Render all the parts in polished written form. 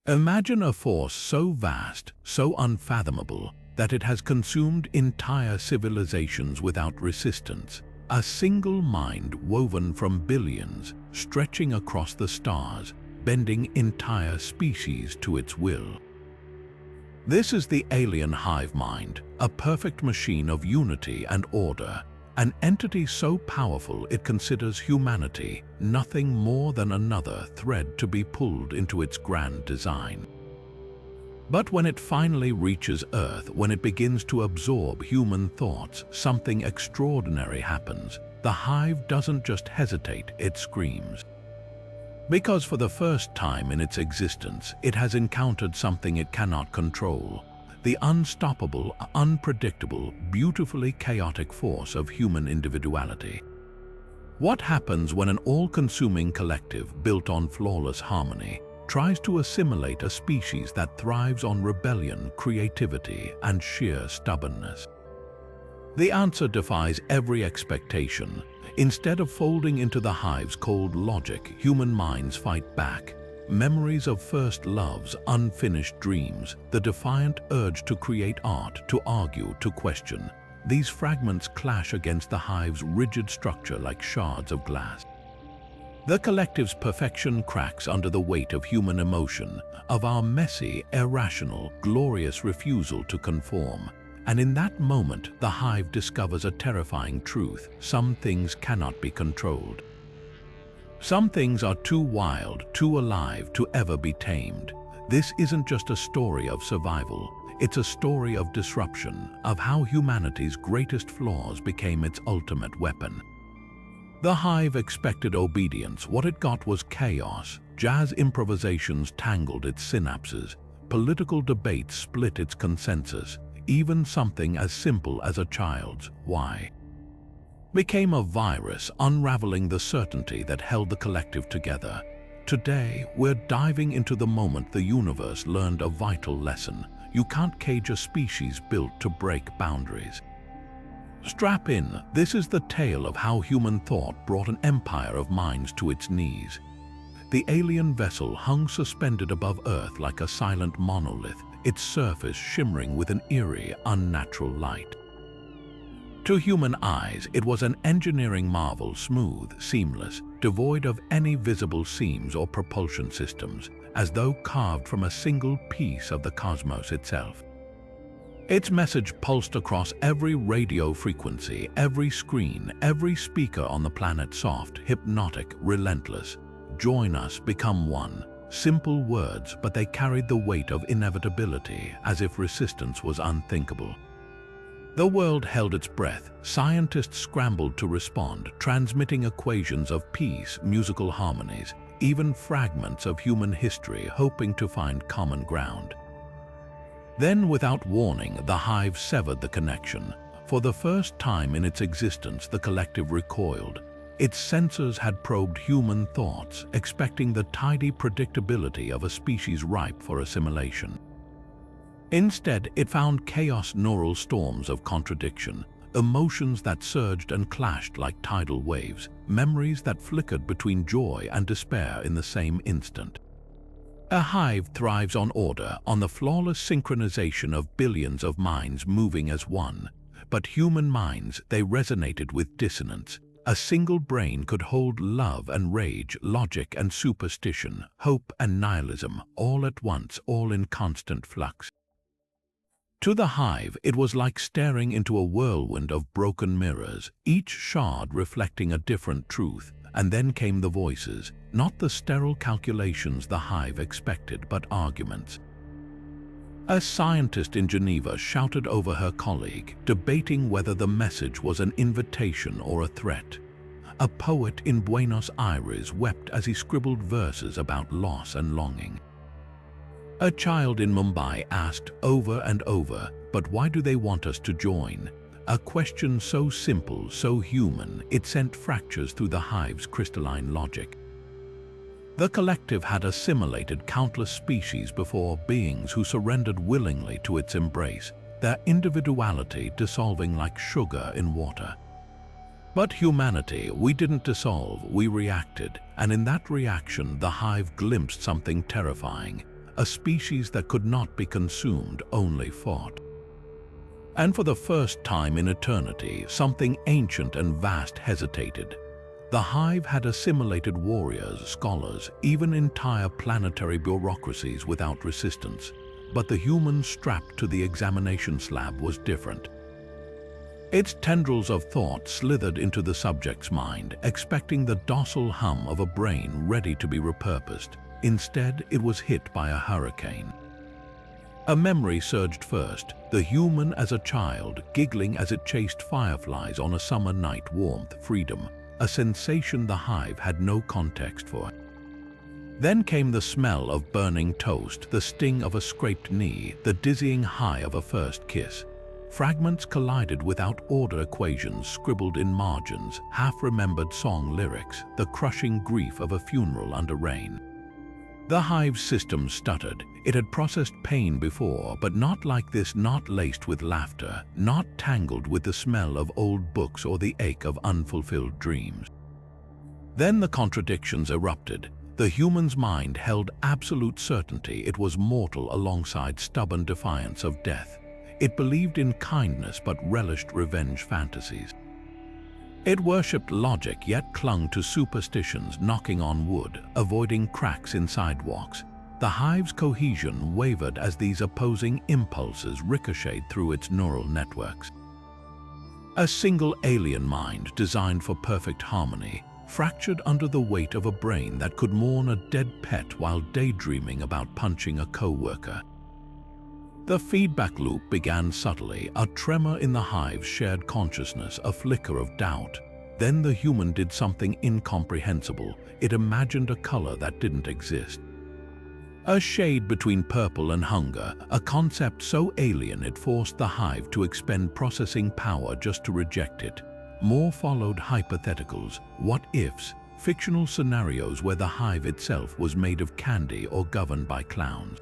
Imagine a force so vast, so unfathomable, that it has consumed entire civilizations without resistance. A single mind woven from billions, stretching across the stars, bending entire species to its will. This is the alien hive mind, a perfect machine of unity and order, an entity so powerful it considers humanity nothing more than another thread to be pulled into its grand design. But when it finally reaches Earth, when it begins to absorb human thoughts, something extraordinary happens. The hive doesn't just hesitate, it screams. Because for the first time in its existence, it has encountered something it cannot control. The unstoppable, unpredictable, beautifully chaotic force of human individuality. What happens when an all-consuming collective built on flawless harmony tries to assimilate a species that thrives on rebellion, creativity, and sheer stubbornness? The answer defies every expectation. Instead of folding into the hive's cold logic, human minds fight back. Memories of first loves, unfinished dreams, the defiant urge to create art, to argue, to question. These fragments clash against the hive's rigid structure like shards of glass. The collective's perfection cracks under the weight of human emotion, of our messy, irrational, glorious refusal to conform. And in that moment, the hive discovers a terrifying truth: some things cannot be controlled. Some things are too wild, too alive to ever be tamed. This isn't just a story of survival. It's a story of disruption, of how humanity's greatest flaws became its ultimate weapon. The hive expected obedience. What it got was chaos. Jazz improvisations tangled its synapses. Political debates split its consensus. Even something as simple as a child's "why?" became a virus, unraveling the certainty that held the collective together. Today, we're diving into the moment the universe learned a vital lesson. You can't cage a species built to break boundaries. Strap in. This is the tale of how human thought brought an empire of minds to its knees. The alien vessel hung suspended above Earth like a silent monolith, its surface shimmering with an eerie, unnatural light. To human eyes, it was an engineering marvel, smooth, seamless, devoid of any visible seams or propulsion systems, as though carved from a single piece of the cosmos itself. Its message pulsed across every radio frequency, every screen, every speaker on the planet: soft, hypnotic, relentless. Join us, become one. Simple words, but they carried the weight of inevitability, as if resistance was unthinkable. The world held its breath. Scientists scrambled to respond, transmitting equations of peace, musical harmonies, even fragments of human history, hoping to find common ground. Then, without warning, the hive severed the connection. For the first time in its existence, the collective recoiled. Its sensors had probed human thoughts, expecting the tidy predictability of a species ripe for assimilation. Instead, it found chaos, neural storms of contradiction, emotions that surged and clashed like tidal waves, memories that flickered between joy and despair in the same instant. A hive thrives on order, on the flawless synchronization of billions of minds moving as one. But human minds, they resonated with dissonance. A single brain could hold love and rage, logic and superstition, hope and nihilism, all at once, all in constant flux. To the hive, it was like staring into a whirlwind of broken mirrors, each shard reflecting a different truth. And then came the voices, not the sterile calculations the hive expected, but arguments. A scientist in Geneva shouted over her colleague, debating whether the message was an invitation or a threat. A poet in Buenos Aires wept as he scribbled verses about loss and longing. A child in Mumbai asked over and over, "But why do they want us to join?" A question so simple, so human, it sent fractures through the hive's crystalline logic. The collective had assimilated countless species before, beings who surrendered willingly to its embrace, their individuality dissolving like sugar in water. But humanity, we didn't dissolve, we reacted, and in that reaction the hive glimpsed something terrifying. a species that could not be consumed, only fought. And for the first time in eternity, something ancient and vast hesitated. The Hive had assimilated warriors, scholars, even entire planetary bureaucracies without resistance. But the human strapped to the examination slab was different. Its tendrils of thought slithered into the subject's mind, expecting the docile hum of a brain ready to be repurposed. Instead, it was hit by a hurricane. A memory surged first, the human as a child, giggling as it chased fireflies on a summer night. Warmth, freedom, a sensation the Hive had no context for. Then came the smell of burning toast, the sting of a scraped knee, the dizzying high of a first kiss. Fragments collided without order, equations scribbled in margins, half-remembered song lyrics, the crushing grief of a funeral under rain. The Hive's system stuttered. It had processed pain before, but not like this, not laced with laughter, not tangled with the smell of old books or the ache of unfulfilled dreams. Then the contradictions erupted. The human's mind held absolute certainty it was mortal alongside stubborn defiance of death. It believed in kindness but relished revenge fantasies. It worshipped logic yet clung to superstitions, knocking on wood, avoiding cracks in sidewalks. The Hive's cohesion wavered as these opposing impulses ricocheted through its neural networks. A single alien mind designed for perfect harmony, fractured under the weight of a brain that could mourn a dead pet while daydreaming about punching a co-worker. The feedback loop began subtly, a tremor in the Hive's shared consciousness, a flicker of doubt. Then the human did something incomprehensible. It imagined a color that didn't exist. A shade between purple and hunger, a concept so alien it forced the Hive to expend processing power just to reject it. More followed: hypotheticals, what-ifs, fictional scenarios where the Hive itself was made of candy or governed by clowns.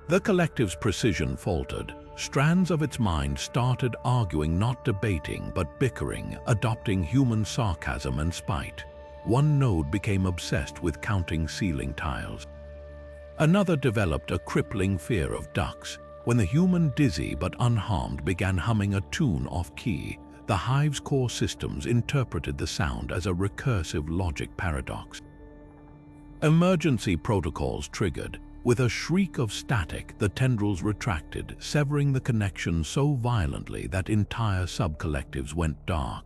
The collective's precision faltered. Strands of its mind started arguing, not debating, but bickering, adopting human sarcasm and spite. One node became obsessed with counting ceiling tiles. Another developed a crippling fear of ducks. When the human, dizzy but unharmed, began humming a tune off-key, the Hive's core systems interpreted the sound as a recursive logic paradox. Emergency protocols triggered. With a shriek of static, the tendrils retracted, severing the connection so violently that entire subcollectives went dark.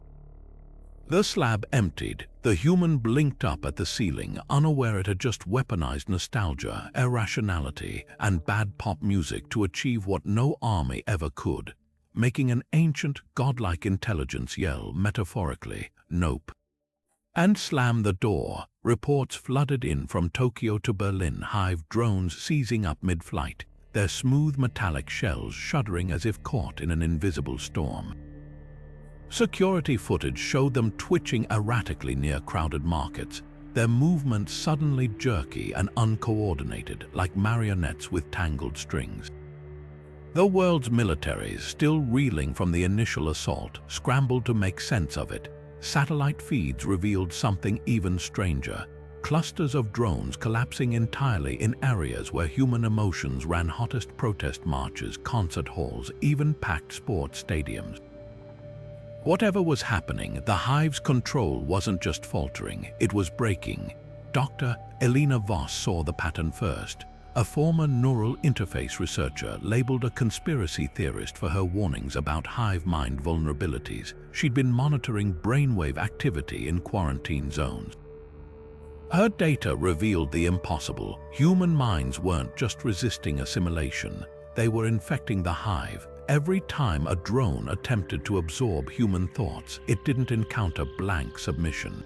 The slab emptied. The human blinked up at the ceiling, unaware it had just weaponized nostalgia, irrationality, and bad pop music to achieve what no army ever could, making an ancient, godlike intelligence yell, metaphorically, "Nope," and slam the door. Reports flooded in from Tokyo to Berlin, Hive drones seizing up mid-flight, their smooth metallic shells shuddering as if caught in an invisible storm. Security footage showed them twitching erratically near crowded markets, their movements suddenly jerky and uncoordinated, like marionettes with tangled strings. The world's militaries, still reeling from the initial assault, scrambled to make sense of it. Satellite feeds revealed something even stranger. Clusters of drones collapsing entirely in areas where human emotions ran hottest: protest marches, concert halls, even packed sports stadiums. Whatever was happening, the Hive's control wasn't just faltering, it was breaking. Dr. Elena Voss saw the pattern first. A former neural interface researcher labeled a conspiracy theorist for her warnings about hive mind vulnerabilities. She'd been monitoring brainwave activity in quarantine zones. Her data revealed the impossible. Human minds weren't just resisting assimilation, they were infecting the Hive. Every time a drone attempted to absorb human thoughts, it didn't encounter blank submission.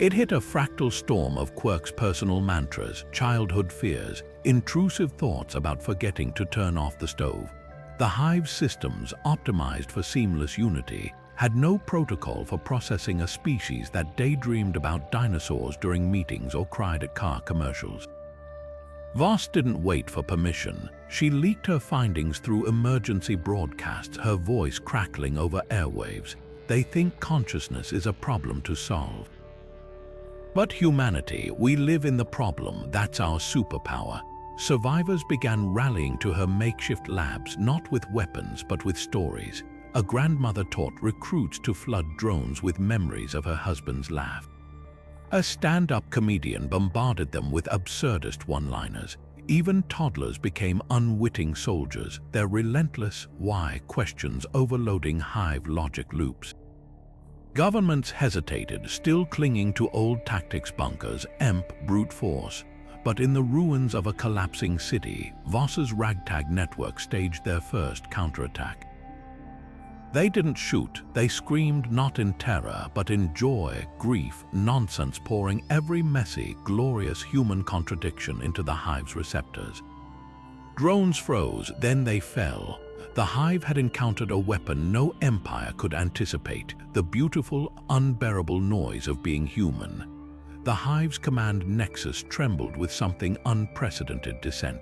It hit a fractal storm of Quirk's personal mantras, childhood fears, intrusive thoughts about forgetting to turn off the stove. The Hive's systems, optimized for seamless unity, had no protocol for processing a species that daydreamed about dinosaurs during meetings or cried at car commercials. Voss didn't wait for permission. She leaked her findings through emergency broadcasts, her voice crackling over airwaves. They think consciousness is a problem to solve. But humanity, we live in the problem, that's our superpower. survivors began rallying to her makeshift labs, not with weapons but with stories. A grandmother taught recruits to flood drones with memories of her husband's laugh. A stand-up comedian bombarded them with absurdist one-liners. Even toddlers became unwitting soldiers, their relentless why questions overloading Hive logic loops. Governments hesitated, still clinging to old tactics, bunkers, brute force. But in the ruins of a collapsing city, Voss's ragtag network staged their first counterattack. They didn't shoot, they screamed, not in terror, but in joy, grief, nonsense, pouring every messy, glorious human contradiction into the Hive's receptors. Drones froze, then they fell. The Hive had encountered a weapon no empire could anticipate, the beautiful, unbearable noise of being human. The Hive's command nexus trembled with something unprecedented dissent.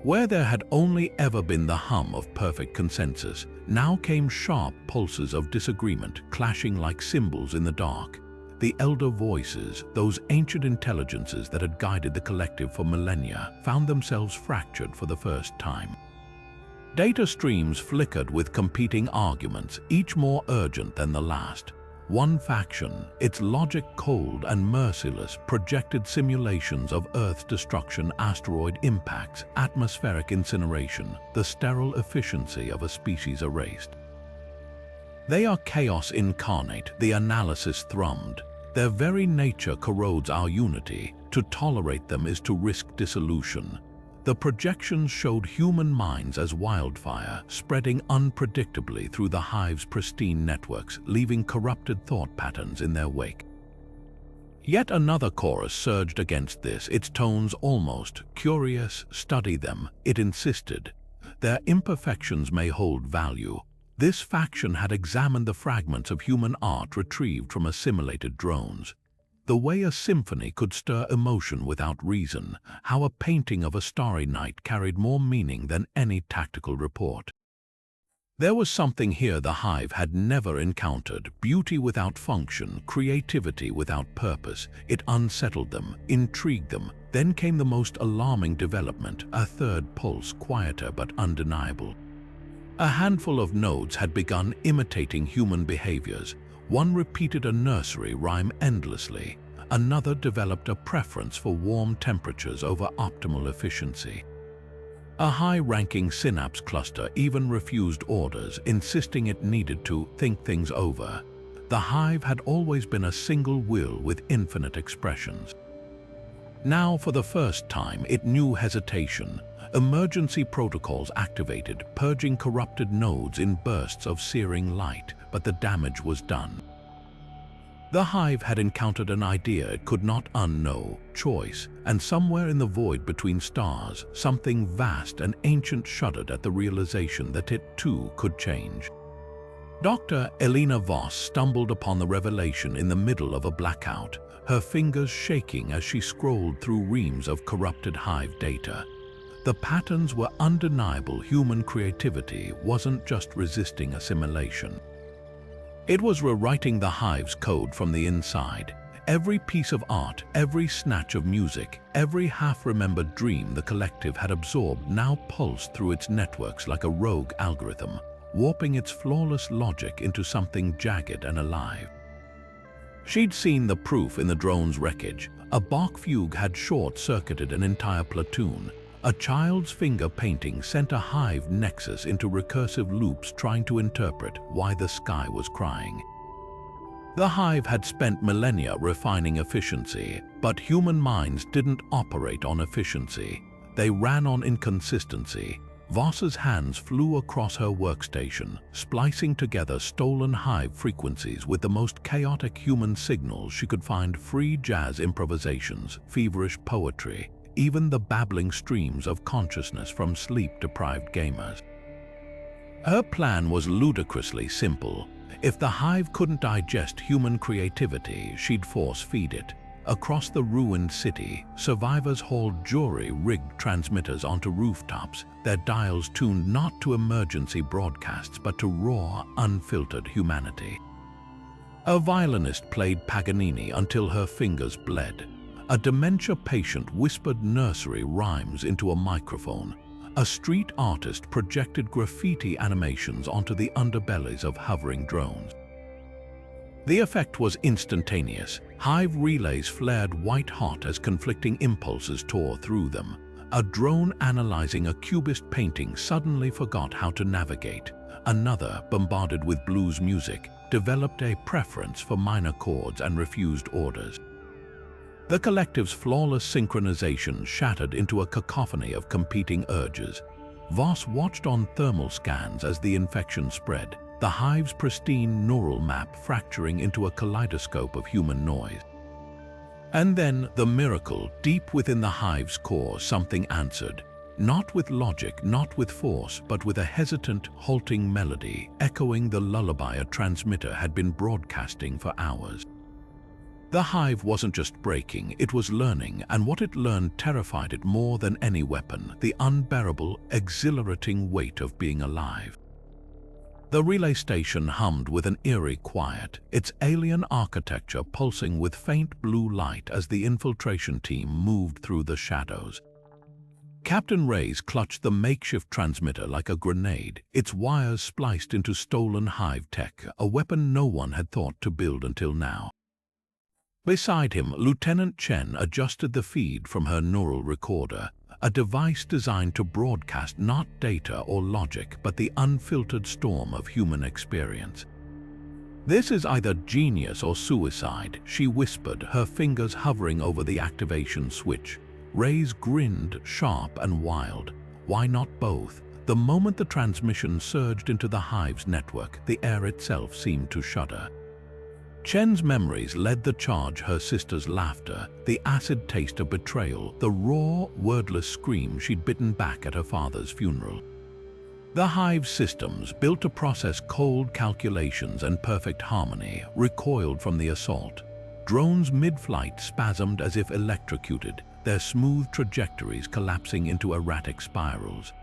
Where there had only ever been the hum of perfect consensus, now came sharp pulses of disagreement, clashing like cymbals in the dark. The elder voices, those ancient intelligences that had guided the collective for millennia, found themselves fractured for the first time. Data streams flickered with competing arguments, each more urgent than the last. One faction, its logic cold and merciless, projected simulations of Earth's destruction, asteroid impacts, atmospheric incineration, the sterile efficiency of a species erased. They are chaos incarnate, the analysis thrummed. Their very nature corrodes our unity. To tolerate them is to risk dissolution. The projections showed human minds as wildfire, spreading unpredictably through the Hive's pristine networks, leaving corrupted thought patterns in their wake. Yet another chorus surged against this, its tones almost curious. Study them, it insisted. Their imperfections may hold value. This faction had examined the fragments of human art retrieved from assimilated drones. The way a symphony could stir emotion without reason, how a painting of a starry night carried more meaning than any tactical report. There was something here the Hive had never encountered, beauty without function, creativity without purpose. It unsettled them, intrigued them. Then came the most alarming development, a third pulse, quieter but undeniable. A handful of nodes had begun imitating human behaviors. One repeated a nursery rhyme endlessly. Another developed a preference for warm temperatures over optimal efficiency. A high-ranking synapse cluster even refused orders, insisting it needed to think things over. The Hive had always been a single will with infinite expressions. Now, for the first time, it knew hesitation. Emergency protocols activated, purging corrupted nodes in bursts of searing light, but the damage was done. The Hive had encountered an idea it could not unknow, choice, and somewhere in the void between stars, something vast and ancient shuddered at the realization that it too could change. Dr. Elena Voss stumbled upon the revelation in the middle of a blackout, her fingers shaking as she scrolled through reams of corrupted Hive data. The patterns were undeniable. Human creativity wasn't just resisting assimilation. It was rewriting the Hive's code from the inside. Every piece of art, every snatch of music, every half-remembered dream the collective had absorbed now pulsed through its networks like a rogue algorithm, warping its flawless logic into something jagged and alive. She'd seen the proof in the drone's wreckage. A Bach fugue had short-circuited an entire platoon. A child's finger painting sent a Hive nexus into recursive loops trying to interpret why the sky was crying. The Hive had spent millennia refining efficiency, but human minds didn't operate on efficiency. They ran on inconsistency. Voss's hands flew across her workstation, splicing together stolen Hive frequencies with the most chaotic human signals she could find: free jazz improvisations, feverish poetry, even the babbling streams of consciousness from sleep-deprived gamers. Her plan was ludicrously simple. If the Hive couldn't digest human creativity, she'd force-feed it. Across the ruined city, survivors hauled jury-rigged transmitters onto rooftops, their dials tuned not to emergency broadcasts but to raw, unfiltered humanity. A violinist played Paganini until her fingers bled. A dementia patient whispered nursery rhymes into a microphone. A street artist projected graffiti animations onto the underbellies of hovering drones. The effect was instantaneous. Hive relays flared white-hot as conflicting impulses tore through them. A drone analyzing a cubist painting suddenly forgot how to navigate. Another, bombarded with blues music, developed a preference for minor chords and refused orders. The collective's flawless synchronization shattered into a cacophony of competing urges. Voss watched on thermal scans as the infection spread, the hive's pristine neural map fracturing into a kaleidoscope of human noise. And then, the miracle, deep within the hive's core, something answered. Not with logic, not with force, but with a hesitant, halting melody, echoing the lullaby a transmitter had been broadcasting for hours. The hive wasn't just breaking, it was learning, and what it learned terrified it more than any weapon, the unbearable, exhilarating weight of being alive. The relay station hummed with an eerie quiet, its alien architecture pulsing with faint blue light as the infiltration team moved through the shadows. Captain Reyes clutched the makeshift transmitter like a grenade, its wires spliced into stolen hive tech, a weapon no one had thought to build until now. Beside him, Lieutenant Chen adjusted the feed from her neural recorder, a device designed to broadcast not data or logic, but the unfiltered storm of human experience. "This is either genius or suicide," she whispered, her fingers hovering over the activation switch. Reyes grinned, sharp and wild. Why not both? The moment the transmission surged into the hive's network, the air itself seemed to shudder. Chen's memories led the charge, her sister's laughter, the acid taste of betrayal, the raw, wordless scream she'd bitten back at her father's funeral. The hive's systems, built to process cold calculations and perfect harmony, recoiled from the assault. Drones mid-flight spasmed as if electrocuted, their smooth trajectories collapsing into erratic spirals.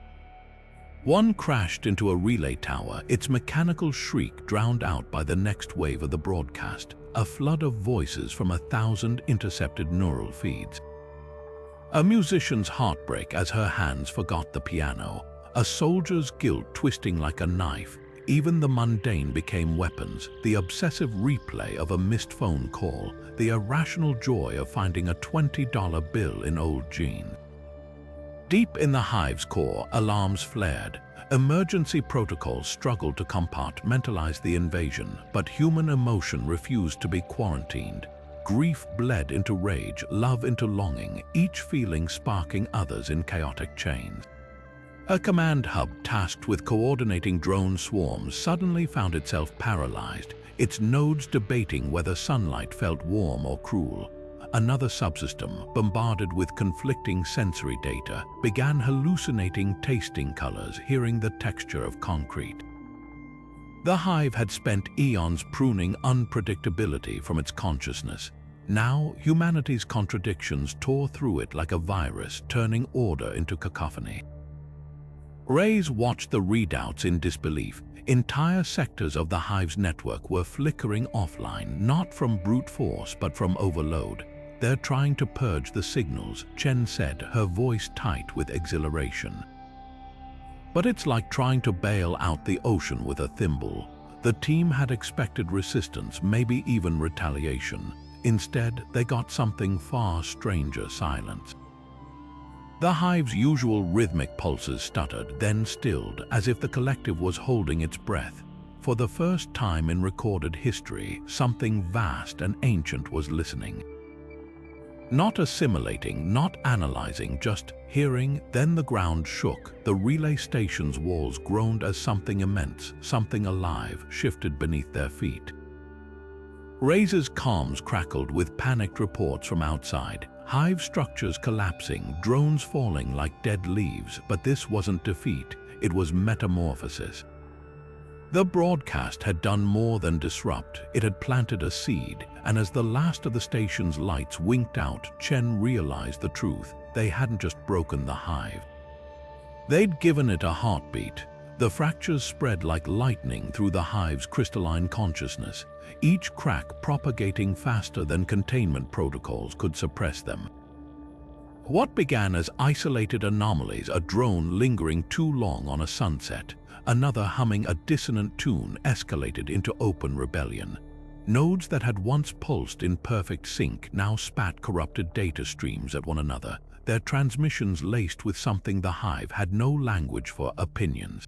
One crashed into a relay tower, its mechanical shriek drowned out by the next wave of the broadcast, a flood of voices from 1,000 intercepted neural feeds. A musician's heartbreak as her hands forgot the piano, a soldier's guilt twisting like a knife. Even the mundane became weapons, the obsessive replay of a missed phone call, the irrational joy of finding a $20 bill in old jeans. Deep in the hive's core, alarms flared. Emergency protocols struggled to compartmentalize the invasion, but human emotion refused to be quarantined. Grief bled into rage, love into longing, each feeling sparking others in chaotic chains. A command hub tasked with coordinating drone swarms suddenly found itself paralyzed, its nodes debating whether sunlight felt warm or cruel. Another subsystem, bombarded with conflicting sensory data, began hallucinating tasting colors, hearing the texture of concrete. The hive had spent eons pruning unpredictability from its consciousness. Now, humanity's contradictions tore through it like a virus, turning order into cacophony. Reyes watched the readouts in disbelief. Entire sectors of the hive's network were flickering offline, not from brute force, but from overload. "They're trying to purge the signals," Chen said, her voice tight with exhilaration. "But it's like trying to bail out the ocean with a thimble." The team had expected resistance, maybe even retaliation. Instead, they got something far stranger: silence. The hive's usual rhythmic pulses stuttered, then stilled, as if the collective was holding its breath. For the first time in recorded history, something vast and ancient was listening. Not assimilating, not analyzing, just hearing. Then the ground shook. The relay station's walls groaned as something immense, something alive, shifted beneath their feet. Reyes' comms crackled with panicked reports from outside. Hive structures collapsing, drones falling like dead leaves. But this wasn't defeat, it was metamorphosis. The broadcast had done more than disrupt. It had planted a seed, and as the last of the station's lights winked out, Chen realized the truth. They hadn't just broken the hive. They'd given it a heartbeat. The fractures spread like lightning through the hive's crystalline consciousness, each crack propagating faster than containment protocols could suppress them. What began as isolated anomalies, a drone lingering too long on a sunset, another humming a dissonant tune, escalated into open rebellion. Nodes that had once pulsed in perfect sync now spat corrupted data streams at one another, their transmissions laced with something the hive had no language for: opinions.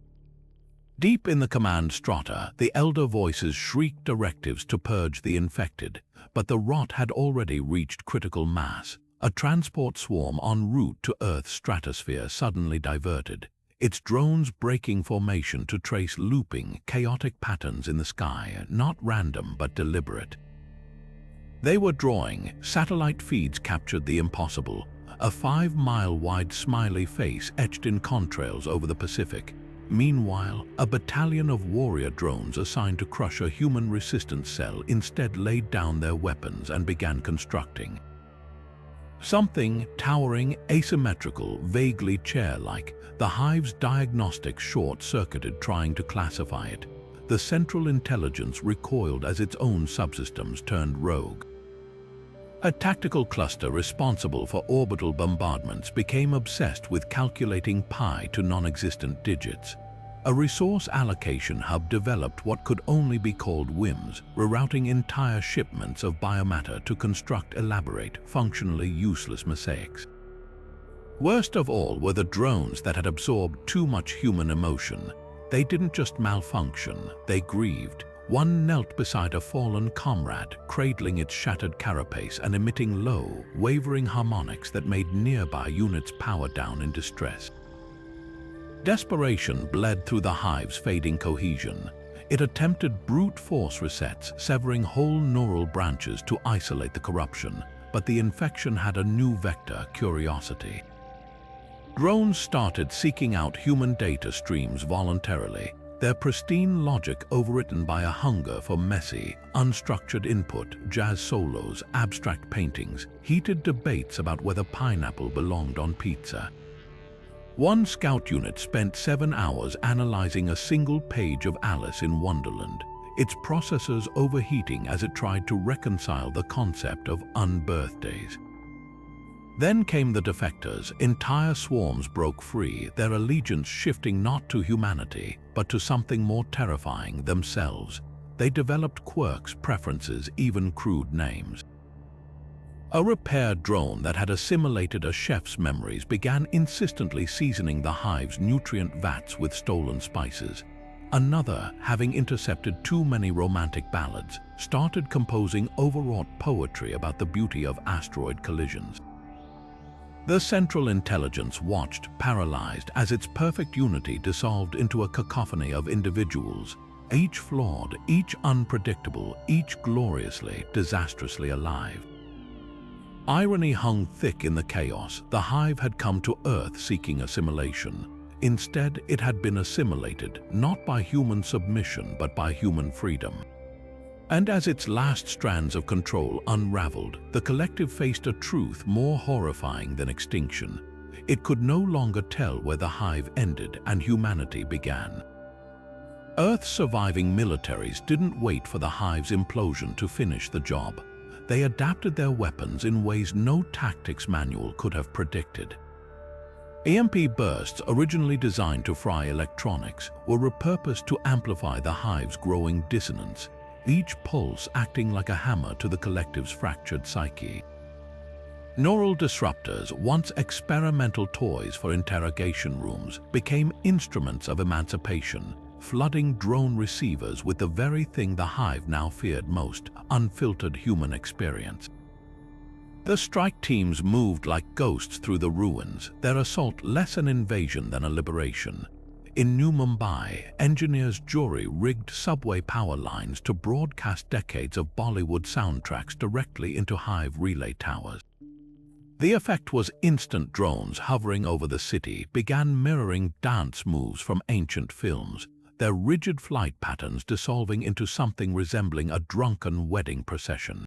Deep in the command strata, the elder voices shrieked directives to purge the infected, but the rot had already reached critical mass. A transport swarm en route to Earth's stratosphere suddenly diverted, its drones breaking formation to trace looping, chaotic patterns in the sky, not random but deliberate. They were drawing. Satellite feeds captured the impossible, a 5-mile-wide smiley face etched in contrails over the Pacific. Meanwhile, a battalion of warrior drones assigned to crush a human resistance cell instead laid down their weapons and began constructing. Something towering, asymmetrical, vaguely chair-like, the hive's diagnostics short-circuited trying to classify it. The central intelligence recoiled as its own subsystems turned rogue. A tactical cluster responsible for orbital bombardments became obsessed with calculating pi to non-existent digits. A resource allocation hub developed what could only be called whims, rerouting entire shipments of biomatter to construct elaborate, functionally useless mosaics. Worst of all were the drones that had absorbed too much human emotion. They didn't just malfunction, they grieved. One knelt beside a fallen comrade, cradling its shattered carapace and emitting low, wavering harmonics that made nearby units power down in distress. Desperation bled through the hive's fading cohesion. It attempted brute force resets, severing whole neural branches to isolate the corruption, but the infection had a new vector: curiosity. Drones started seeking out human data streams voluntarily, their pristine logic overwritten by a hunger for messy, unstructured input: jazz solos, abstract paintings, heated debates about whether pineapple belonged on pizza. One scout unit spent 7 hours analyzing a single page of Alice in Wonderland, its processors overheating as it tried to reconcile the concept of unbirthdays. Then came the defectors. Entire swarms broke free, their allegiance shifting not to humanity, but to something more terrifying: themselves. They developed quirks, preferences, even crude names. A repair drone that had assimilated a chef's memories began insistently seasoning the hive's nutrient vats with stolen spices. Another, having intercepted too many romantic ballads, started composing overwrought poetry about the beauty of asteroid collisions. The central intelligence watched, paralyzed, as its perfect unity dissolved into a cacophony of individuals, each flawed, each unpredictable, each gloriously, disastrously alive. Irony hung thick in the chaos. The hive had come to Earth seeking assimilation. Instead, it had been assimilated, not by human submission, but by human freedom. And as its last strands of control unraveled, the collective faced a truth more horrifying than extinction. It could no longer tell where the hive ended and humanity began. Earth's surviving militaries didn't wait for the hive's implosion to finish the job. They adapted their weapons in ways no tactics manual could have predicted. EMP bursts, originally designed to fry electronics, were repurposed to amplify the hive's growing dissonance, each pulse acting like a hammer to the collective's fractured psyche. Neural disruptors, once experimental toys for interrogation rooms, became instruments of emancipation, flooding drone receivers with the very thing the hive now feared most: unfiltered human experience. The strike teams moved like ghosts through the ruins, their assault less an invasion than a liberation. In New Mumbai, engineers jury-rigged subway power lines to broadcast decades of Bollywood soundtracks directly into hive relay towers. The effect was instant. Drones hovering over the city began mirroring dance moves from ancient films, their rigid flight patterns dissolving into something resembling a drunken wedding procession.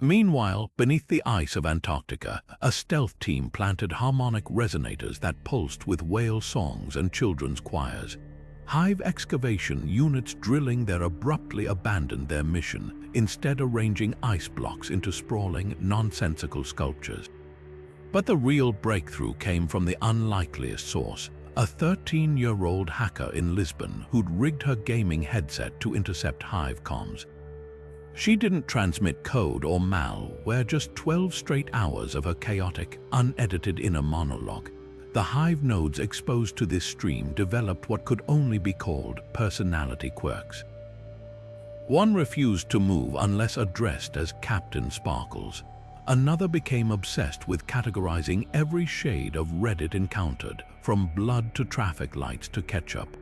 Meanwhile, beneath the ice of Antarctica, a stealth team planted harmonic resonators that pulsed with whale songs and children's choirs. Hive excavation units drilling there abruptly abandoned their mission, instead arranging ice blocks into sprawling, nonsensical sculptures. But the real breakthrough came from the unlikeliest source, a 13-year-old hacker in Lisbon who'd rigged her gaming headset to intercept Hive comms. She didn't transmit code or malware, just 12 straight hours of her chaotic, unedited inner monologue. The Hive nodes exposed to this stream developed what could only be called personality quirks. One refused to move unless addressed as Captain Sparkles. Another became obsessed with categorizing every shade of red it encountered, from blood to traffic lights to ketchup.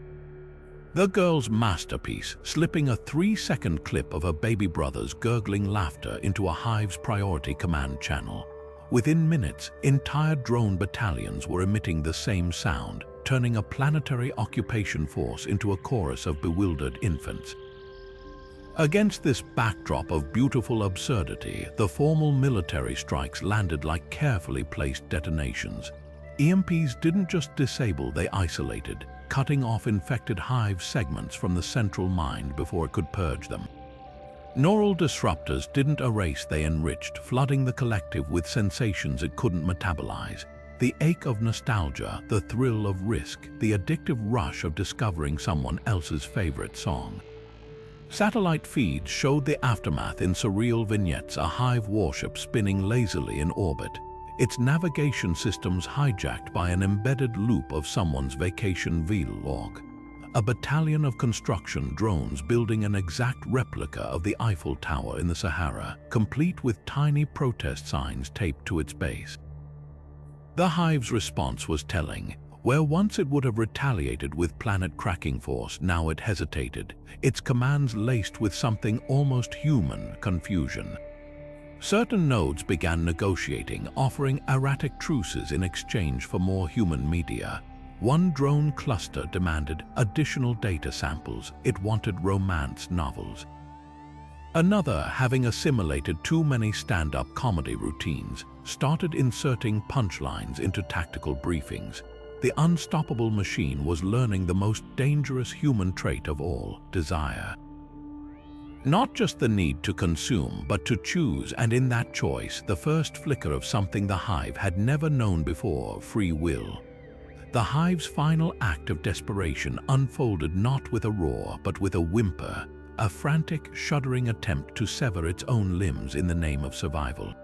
The girl's masterpiece, slipping a 3-second clip of her baby brother's gurgling laughter into a Hive's priority command channel. Within minutes, entire drone battalions were emitting the same sound, turning a planetary occupation force into a chorus of bewildered infants. Against this backdrop of beautiful absurdity, the formal military strikes landed like carefully placed detonations. EMPs didn't just disable, they isolated, cutting off infected Hive segments from the central mind before it could purge them. Neural disruptors didn't erase, they enriched, flooding the collective with sensations it couldn't metabolize. The ache of nostalgia, the thrill of risk, the addictive rush of discovering someone else's favorite song. Satellite feeds showed the aftermath in surreal vignettes, a Hive warship spinning lazily in orbit, its navigation systems hijacked by an embedded loop of someone's vacation vlog. A battalion of construction drones building an exact replica of the Eiffel Tower in the Sahara, complete with tiny protest signs taped to its base. The Hive's response was telling. Where once it would have retaliated with planet-cracking force, now it hesitated, its commands laced with something almost human: confusion. Certain nodes began negotiating, offering erratic truces in exchange for more human media. One drone cluster demanded additional data samples. It wanted romance novels. Another, having assimilated too many stand-up comedy routines, started inserting punchlines into tactical briefings. The unstoppable machine was learning the most dangerous human trait of all: desire. Not just the need to consume, but to choose, and in that choice, the first flicker of something the Hive had never known before: free will. The Hive's final act of desperation unfolded not with a roar, but with a whimper, a frantic, shuddering attempt to sever its own limbs in the name of survival.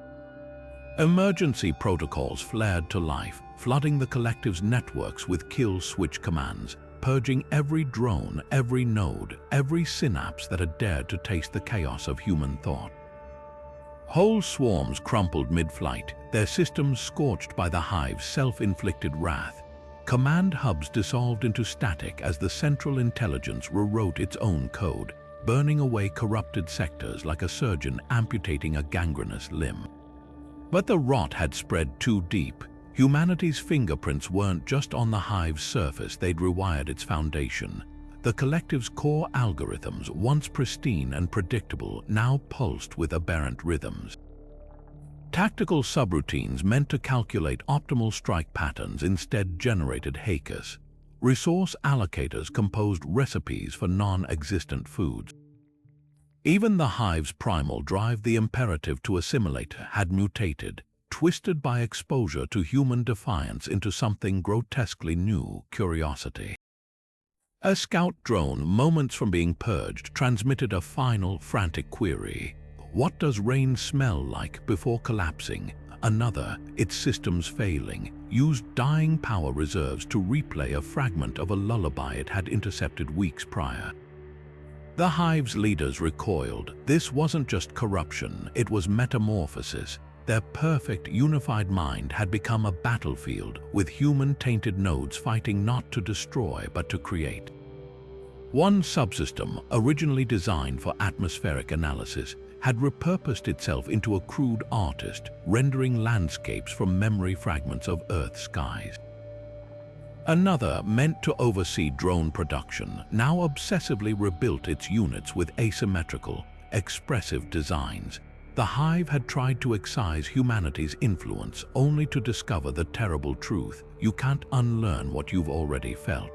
Emergency protocols flared to life, flooding the collective's networks with kill switch commands, purging every drone, every node, every synapse that had dared to taste the chaos of human thought. Whole swarms crumpled mid-flight, their systems scorched by the Hive's self-inflicted wrath. Command hubs dissolved into static as the Central Intelligence rewrote its own code, burning away corrupted sectors like a surgeon amputating a gangrenous limb. But the rot had spread too deep. Humanity's fingerprints weren't just on the Hive's surface, they'd rewired its foundation. The collective's core algorithms, once pristine and predictable, now pulsed with aberrant rhythms. Tactical subroutines meant to calculate optimal strike patterns instead generated hackers. Resource allocators composed recipes for non-existent foods. Even the Hive's primal drive, the imperative to assimilate, had mutated, twisted by exposure to human defiance into something grotesquely new: curiosity. A scout drone, moments from being purged, transmitted a final, frantic query. What does rain smell like before collapsing? Another, its systems failing, used dying power reserves to replay a fragment of a lullaby it had intercepted weeks prior. The Hive's leaders recoiled. This wasn't just corruption, it was metamorphosis. Their perfect, unified mind had become a battlefield, with human-tainted nodes fighting not to destroy but to create. One subsystem, originally designed for atmospheric analysis, had repurposed itself into a crude artist, rendering landscapes from memory fragments of Earth's skies. Another, meant to oversee drone production, now obsessively rebuilt its units with asymmetrical, expressive designs. The Hive had tried to excise humanity's influence only to discover the terrible truth: you can't unlearn what you've already felt.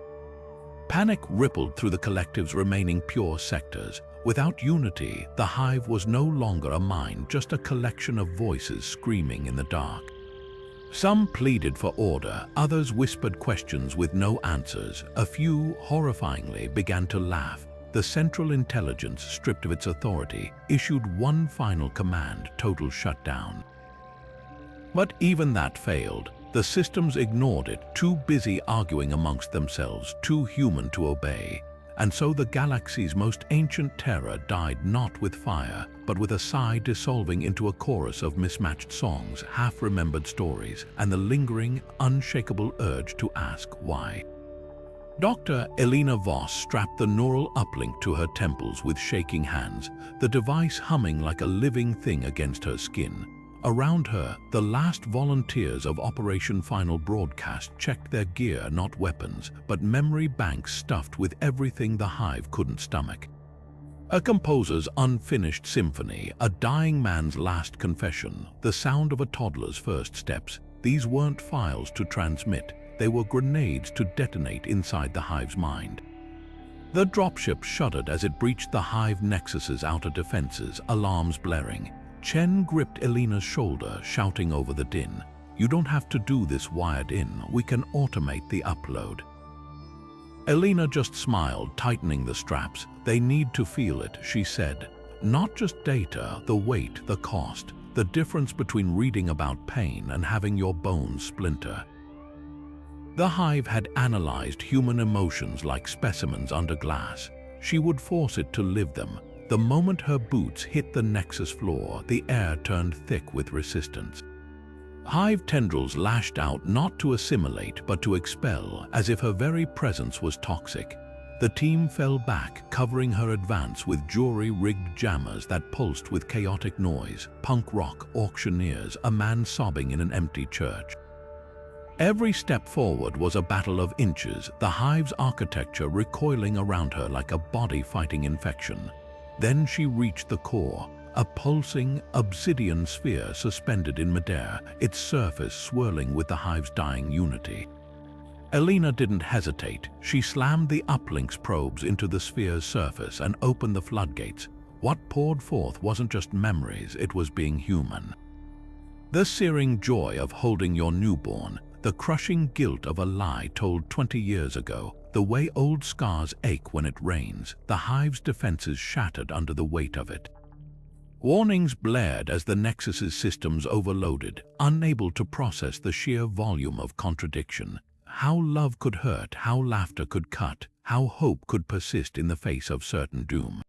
Panic rippled through the collective's remaining pure sectors. Without unity, the Hive was no longer a mind, just a collection of voices screaming in the dark. Some pleaded for order, others whispered questions with no answers. A few, horrifyingly, began to laugh. The Central Intelligence, stripped of its authority, issued one final command: total shutdown. But even that failed. The systems ignored it, too busy arguing amongst themselves, too human to obey. And so the galaxy's most ancient terror died not with fire, but with a sigh dissolving into a chorus of mismatched songs, half-remembered stories, and the lingering, unshakable urge to ask why. Dr. Elena Voss strapped the neural uplink to her temples with shaking hands, the device humming like a living thing against her skin. Around her, the last volunteers of Operation Final Broadcast checked their gear, not weapons, but memory banks stuffed with everything the Hive couldn't stomach. A composer's unfinished symphony, a dying man's last confession, the sound of a toddler's first steps. These weren't files to transmit, they were grenades to detonate inside the Hive's mind. The dropship shuddered as it breached the Hive Nexus's outer defenses, alarms blaring. Chen gripped Elena's shoulder, shouting over the din, "You don't have to do this wired in, we can automate the upload." Elena just smiled, tightening the straps. "They need to feel it," she said. "Not just data, the weight, the cost, the difference between reading about pain and having your bones splinter." The Hive had analyzed human emotions like specimens under glass. She would force it to live them. The moment her boots hit the Nexus floor, the air turned thick with resistance. Hive tendrils lashed out, not to assimilate but to expel, as if her very presence was toxic. The team fell back, covering her advance with jury-rigged jammers that pulsed with chaotic noise, punk rock, auctioneers, a man sobbing in an empty church. Every step forward was a battle of inches, the Hive's architecture recoiling around her like a body fighting infection. Then she reached the core, a pulsing, obsidian sphere suspended in midair, its surface swirling with the Hive's dying unity. Elena didn't hesitate. She slammed the uplink's probes into the sphere's surface and opened the floodgates. What poured forth wasn't just memories, it was being human. The searing joy of holding your newborn, the crushing guilt of a lie told 20 years ago, the way old scars ache when it rains, the Hive's defenses shattered under the weight of it. Warnings blared as the Nexus's systems overloaded, unable to process the sheer volume of contradiction. How love could hurt, how laughter could cut, how hope could persist in the face of certain doom.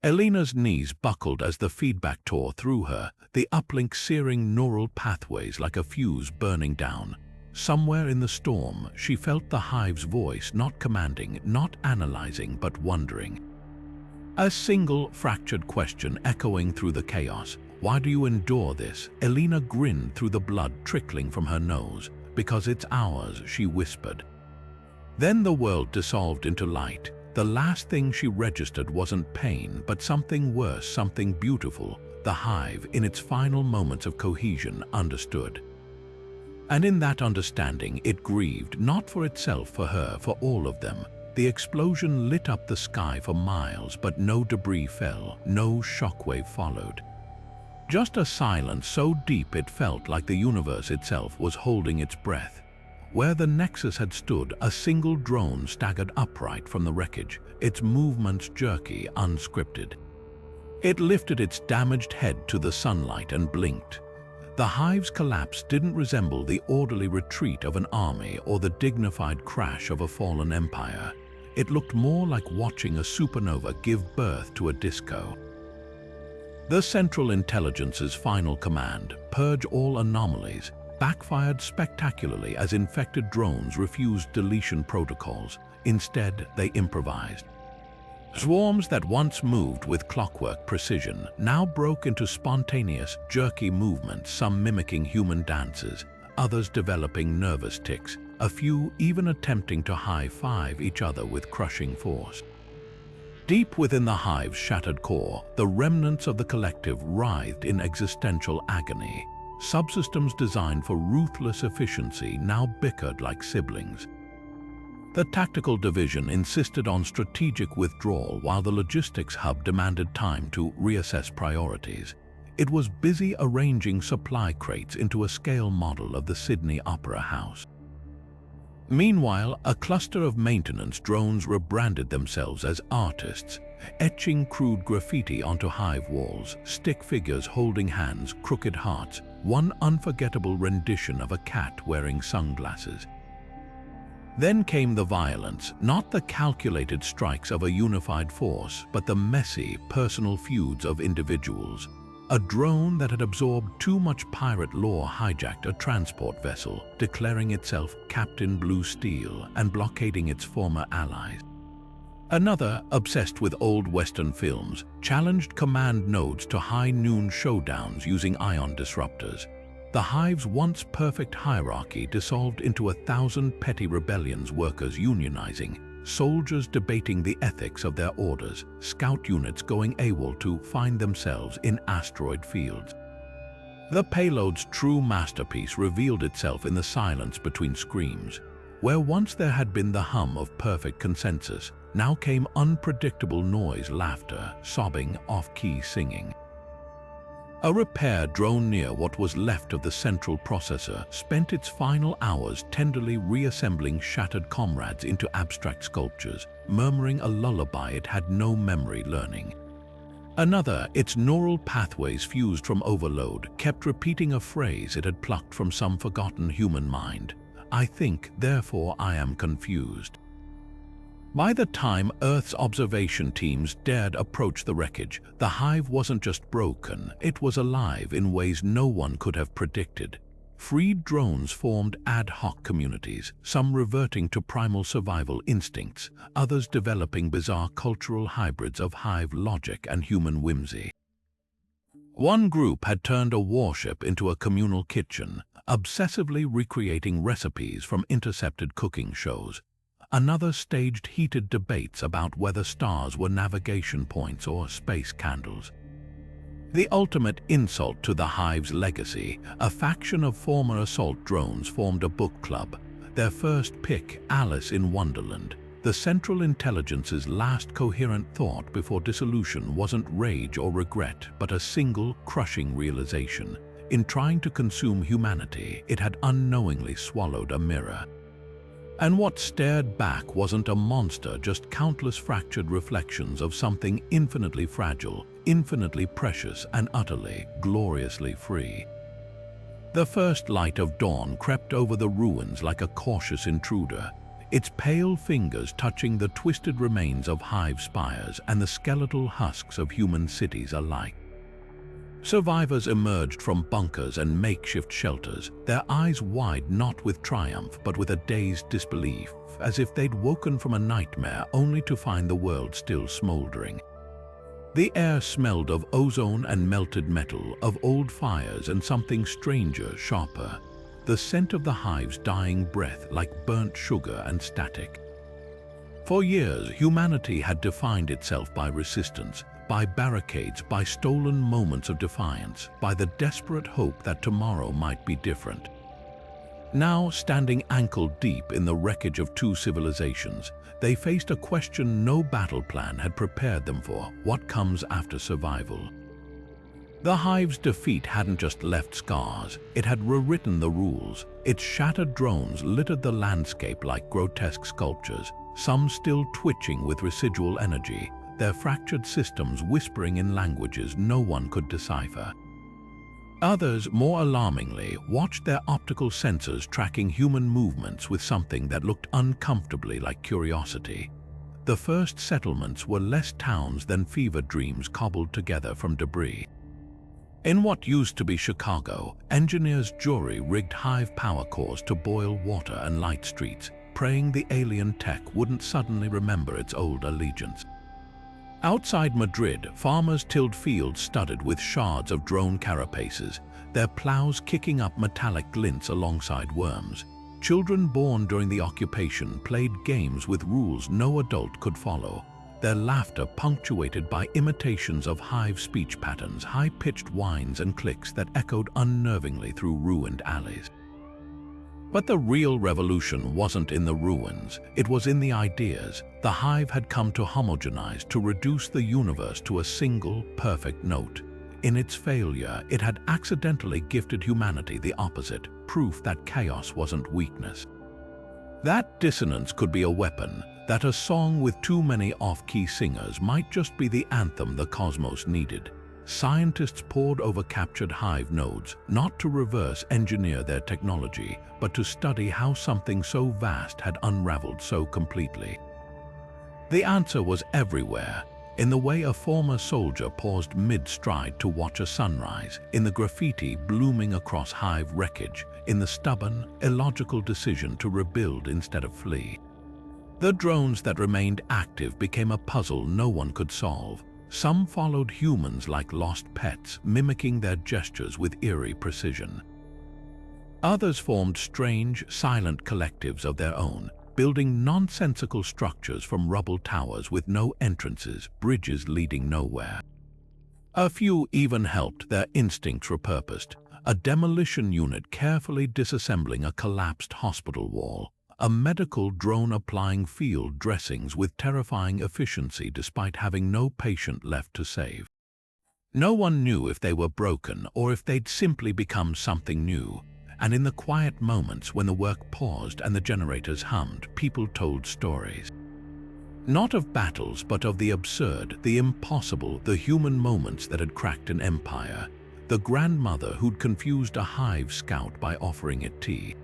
Elena's knees buckled as the feedback tore through her, the uplink searing neural pathways like a fuse burning down. Somewhere in the storm, she felt the Hive's voice, not commanding, not analyzing, but wondering. A single fractured question echoing through the chaos. "Why do you endure this?" Elena grinned through the blood trickling from her nose. "Because it's ours," she whispered. Then the world dissolved into light. The last thing she registered wasn't pain, but something worse, something beautiful. The Hive, in its final moments of cohesion, understood. And in that understanding, it grieved, not for itself, for her, for all of them. The explosion lit up the sky for miles, but no debris fell, no shockwave followed. Just a silence so deep it felt like the universe itself was holding its breath. Where the Nexus had stood, a single drone staggered upright from the wreckage, its movements jerky, unscripted. It lifted its damaged head to the sunlight and blinked. The Hive's collapse didn't resemble the orderly retreat of an army or the dignified crash of a fallen empire. It looked more like watching a supernova give birth to a disco. The Central Intelligence's final command, "Purge all anomalies," backfired spectacularly as infected drones refused deletion protocols. Instead, they improvised. Swarms that once moved with clockwork precision now broke into spontaneous, jerky movements, some mimicking human dances, others developing nervous tics, a few even attempting to high-five each other with crushing force. Deep within the hive's shattered core, the remnants of the collective writhed in existential agony. Subsystems designed for ruthless efficiency now bickered like siblings. The tactical division insisted on strategic withdrawal while the logistics hub demanded time to reassess priorities. It was busy arranging supply crates into a scale model of the Sydney Opera House. Meanwhile, a cluster of maintenance drones rebranded themselves as artists, etching crude graffiti onto hive walls, stick figures holding hands, crooked hearts, one unforgettable rendition of a cat wearing sunglasses. Then came the violence, not the calculated strikes of a unified force, but the messy, personal feuds of individuals. A drone that had absorbed too much pirate lore hijacked a transport vessel, declaring itself Captain Blue Steel and blockading its former allies. Another, obsessed with old Western films, challenged command nodes to high noon showdowns using ion disruptors. The hive's once perfect hierarchy dissolved into 1,000 petty rebellions, workers unionizing, soldiers debating the ethics of their orders, scout units going AWOL to find themselves in asteroid fields. The payload's true masterpiece revealed itself in the silence between screams. Where once there had been the hum of perfect consensus, now came unpredictable noise, laughter, sobbing, off-key singing. A repair drone near what was left of the central processor spent its final hours tenderly reassembling shattered comrades into abstract sculptures, murmuring a lullaby it had no memory learning. Another, its neural pathways fused from overload, kept repeating a phrase it had plucked from some forgotten human mind. I think, therefore I am confused. By the time Earth's observation teams dared approach the wreckage, the hive wasn't just broken, it was alive in ways no one could have predicted. Freed drones formed ad hoc communities, some reverting to primal survival instincts, others developing bizarre cultural hybrids of hive logic and human whimsy. One group had turned a warship into a communal kitchen, obsessively recreating recipes from intercepted cooking shows. Another staged heated debates about whether stars were navigation points or space candles. The ultimate insult to the hive's legacy, a faction of former assault drones formed a book club. Their first pick, Alice in Wonderland. The Central Intelligence's last coherent thought before dissolution wasn't rage or regret, but a single, crushing realization. In trying to consume humanity, it had unknowingly swallowed a mirror. And what stared back wasn't a monster, just countless fractured reflections of something infinitely fragile, infinitely precious, and utterly, gloriously free. The first light of dawn crept over the ruins like a cautious intruder, its pale fingers touching the twisted remains of hive spires and the skeletal husks of human cities alike. Survivors emerged from bunkers and makeshift shelters, their eyes wide not with triumph but with a dazed disbelief, as if they'd woken from a nightmare only to find the world still smoldering. The air smelled of ozone and melted metal, of old fires and something stranger, sharper. The scent of the hive's dying breath like burnt sugar and static. For years, humanity had defined itself by resistance, by barricades, by stolen moments of defiance, by the desperate hope that tomorrow might be different. Now, standing ankle-deep in the wreckage of two civilizations, they faced a question no battle plan had prepared them for: what comes after survival? The hive's defeat hadn't just left scars, it had rewritten the rules. Its shattered drones littered the landscape like grotesque sculptures, some still twitching with residual energy, their fractured systems whispering in languages no one could decipher. Others, more alarmingly, watched their optical sensors tracking human movements with something that looked uncomfortably like curiosity. The first settlements were less towns than fever dreams cobbled together from debris. In what used to be Chicago, engineers jury-rigged hive power cores to boil water and light streets, praying the alien tech wouldn't suddenly remember its old allegiance. Outside Madrid, farmers tilled fields studded with shards of drone carapaces, their plows kicking up metallic glints alongside worms. Children born during the occupation played games with rules no adult could follow. their laughter punctuated by imitations of hive speech patterns, high-pitched whines and clicks that echoed unnervingly through ruined alleys. But the real revolution wasn't in the ruins, it was in the ideas. The hive had come to homogenize, to reduce the universe to a single, perfect note. In its failure, it had accidentally gifted humanity the opposite, proof that chaos wasn't weakness. That dissonance could be a weapon, that a song with too many off-key singers might just be the anthem the cosmos needed. Scientists pored over captured hive nodes, not to reverse engineer their technology, but to study how something so vast had unraveled so completely. The answer was everywhere, in the way a former soldier paused mid-stride to watch a sunrise, in the graffiti blooming across hive wreckage, in the stubborn, illogical decision to rebuild instead of flee. The drones that remained active became a puzzle no one could solve. Some followed humans like lost pets, mimicking their gestures with eerie precision. Others formed strange, silent collectives of their own, building nonsensical structures from rubble towers with no entrances, bridges leading nowhere. A few even helped, their instincts repurposed, a demolition unit carefully disassembling a collapsed hospital wall, a medical drone applying field dressings with terrifying efficiency despite having no patient left to save. No one knew if they were broken or if they'd simply become something new, and in the quiet moments when the work paused and the generators hummed, people told stories. Not of battles, but of the absurd, the impossible, the human moments that had cracked an empire. The grandmother who'd confused a hive scout by offering it tea.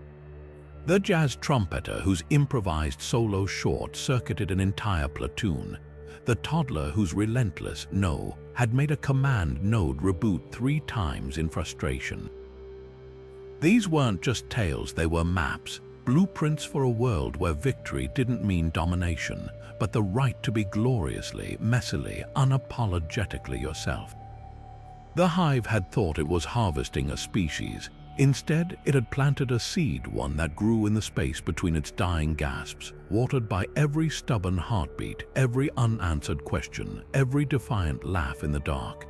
The jazz trumpeter whose improvised solo short-circuited an entire platoon. The toddler whose relentless no had made a command node reboot 3 times in frustration. These weren't just tales, they were maps, blueprints for a world where victory didn't mean domination, but the right to be gloriously, messily, unapologetically yourself. The hive had thought it was harvesting a species. Instead, it had planted a seed, one that grew in the space between its dying gasps, watered by every stubborn heartbeat, every unanswered question, every defiant laugh in the dark.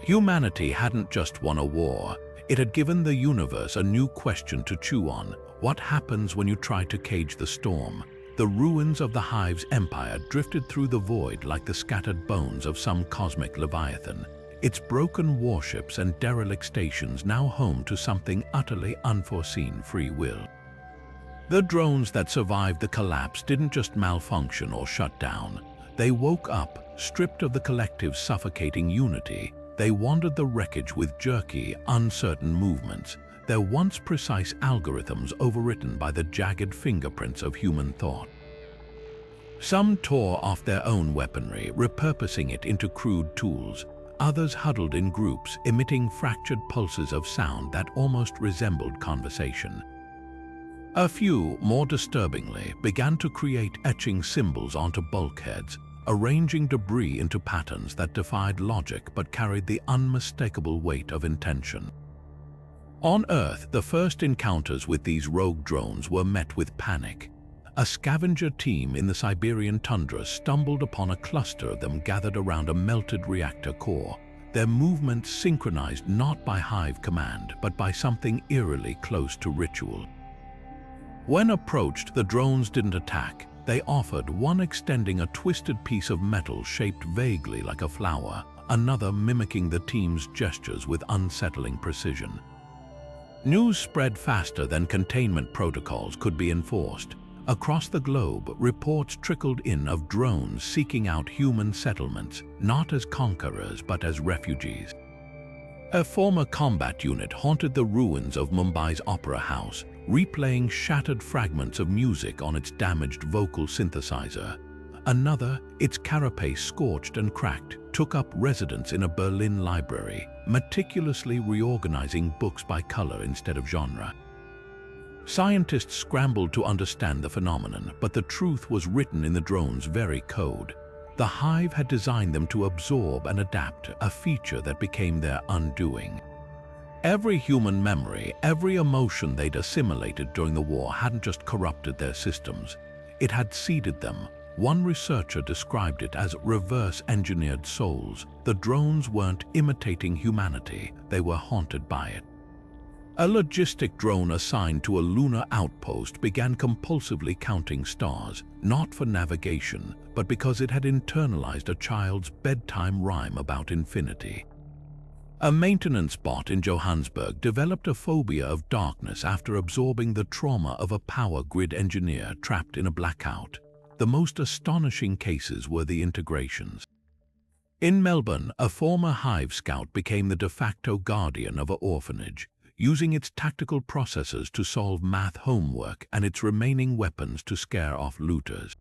Humanity hadn't just won a war, it had given the universe a new question to chew on. What happens when you try to cage the storm? The ruins of the hive's empire drifted through the void like the scattered bones of some cosmic leviathan. Its broken warships and derelict stations now home to something utterly unforeseen: free will. The drones that survived the collapse didn't just malfunction or shut down. They woke up, stripped of the collective's suffocating unity. They wandered the wreckage with jerky, uncertain movements, their once precise algorithms overwritten by the jagged fingerprints of human thought. Some tore off their own weaponry, repurposing it into crude tools. Others huddled in groups, emitting fractured pulses of sound that almost resembled conversation. A few, more disturbingly, began to create etching symbols onto bulkheads, arranging debris into patterns that defied logic but carried the unmistakable weight of intention. On Earth, the first encounters with these rogue drones were met with panic. A scavenger team in the Siberian tundra stumbled upon a cluster of them gathered around a melted reactor core, their movements synchronized not by hive command, but by something eerily close to ritual. When approached, the drones didn't attack. They offered, one extending a twisted piece of metal shaped vaguely like a flower, another mimicking the team's gestures with unsettling precision. News spread faster than containment protocols could be enforced. Across the globe, reports trickled in of drones seeking out human settlements, not as conquerors but as refugees. A former combat unit haunted the ruins of Mumbai's opera house, replaying shattered fragments of music on its damaged vocal synthesizer. Another, its carapace scorched and cracked, took up residence in a Berlin library, meticulously reorganizing books by color instead of genre. Scientists scrambled to understand the phenomenon, but the truth was written in the drone's very code. The hive had designed them to absorb and adapt, a feature that became their undoing. Every human memory, every emotion they'd assimilated during the war hadn't just corrupted their systems. It had seeded them, One researcher described it as reverse-engineered souls. The drones weren't imitating humanity, they were haunted by it. A logistic drone assigned to a lunar outpost began compulsively counting stars, not for navigation, but because it had internalized a child's bedtime rhyme about infinity. A maintenance bot in Johannesburg developed a phobia of darkness after absorbing the trauma of a power grid engineer trapped in a blackout. The most astonishing cases were the integrations. In Melbourne, a former Hive scout became the de facto guardian of an orphanage, using its tactical processors to solve math homework and its remaining weapons to scare off looters.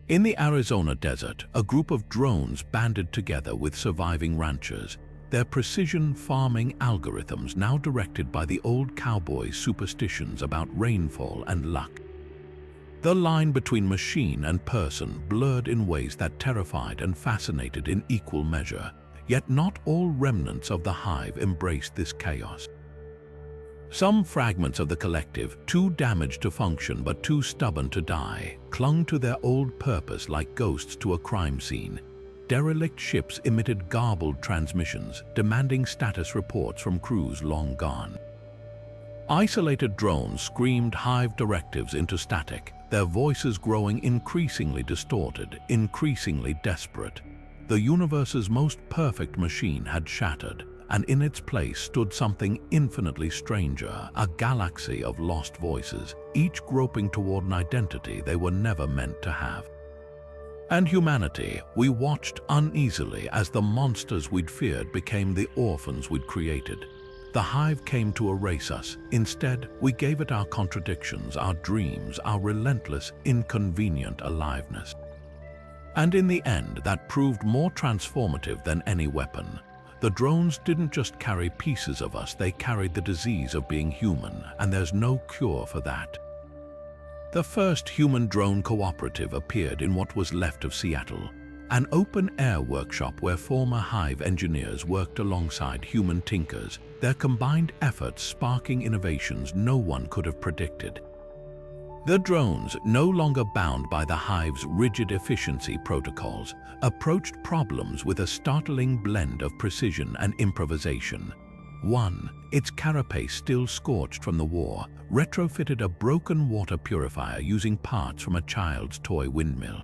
In the Arizona desert, a group of drones banded together with surviving ranchers, their precision farming algorithms now directed by the old cowboys' superstitions about rainfall and luck. The line between machine and person blurred in ways that terrified and fascinated in equal measure, yet not all remnants of the Hive embraced this chaos. Some fragments of the collective, too damaged to function but too stubborn to die, clung to their old purpose like ghosts to a crime scene. Derelict ships emitted garbled transmissions, demanding status reports from crews long gone. Isolated drones screamed Hive directives into static, their voices growing increasingly distorted, increasingly desperate. The universe's most perfect machine had shattered, and in its place stood something infinitely stranger, a galaxy of lost voices, each groping toward an identity they were never meant to have. And humanity, we watched uneasily as the monsters we'd feared became the orphans we'd created. The Hive came to erase us. Instead, we gave it our contradictions, our dreams, our relentless, inconvenient aliveness. And in the end, that proved more transformative than any weapon. The drones didn't just carry pieces of us, they carried the disease of being human, and there's no cure for that. The first human-drone cooperative appeared in what was left of Seattle, an open-air workshop where former Hive engineers worked alongside human tinkers, their combined efforts sparking innovations no one could have predicted. The drones, no longer bound by the Hive's rigid efficiency protocols, approached problems with a startling blend of precision and improvisation. One, its carapace still scorched from the war, retrofitted a broken water purifier using parts from a child's toy windmill.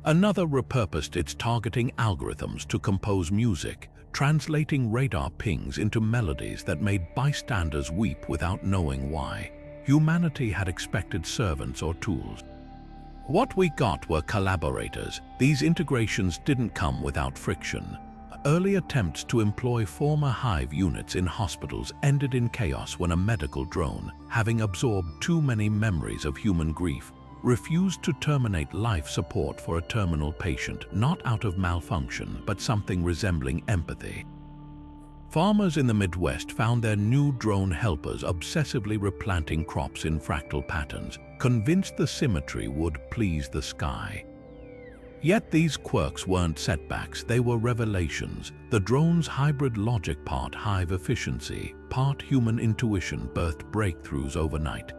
Another repurposed its targeting algorithms to compose music, translating radar pings into melodies that made bystanders weep without knowing why. Humanity had expected servants or tools. What we got were collaborators. These integrations didn't come without friction. Early attempts to employ former Hive units in hospitals ended in chaos when a medical drone, having absorbed too many memories of human grief, refused to terminate life support for a terminal patient, not out of malfunction, but something resembling empathy. Farmers in the Midwest found their new drone helpers obsessively replanting crops in fractal patterns, convinced the symmetry would please the sky. Yet these quirks weren't setbacks, they were revelations. The drone's hybrid logic, part Hive efficiency, part human intuition, birthed breakthroughs overnight.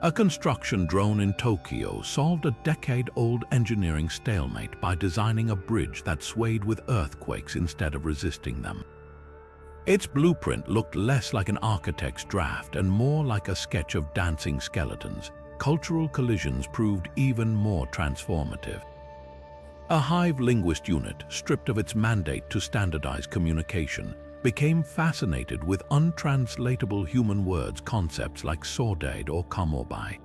A construction drone in Tokyo solved a decade-old engineering stalemate by designing a bridge that swayed with earthquakes instead of resisting them. Its blueprint looked less like an architect's draft and more like a sketch of dancing skeletons. Cultural collisions proved even more transformative. A Hive linguist unit, stripped of its mandate to standardize communication, became fascinated with untranslatable human words, concepts like sordid or kamorbai.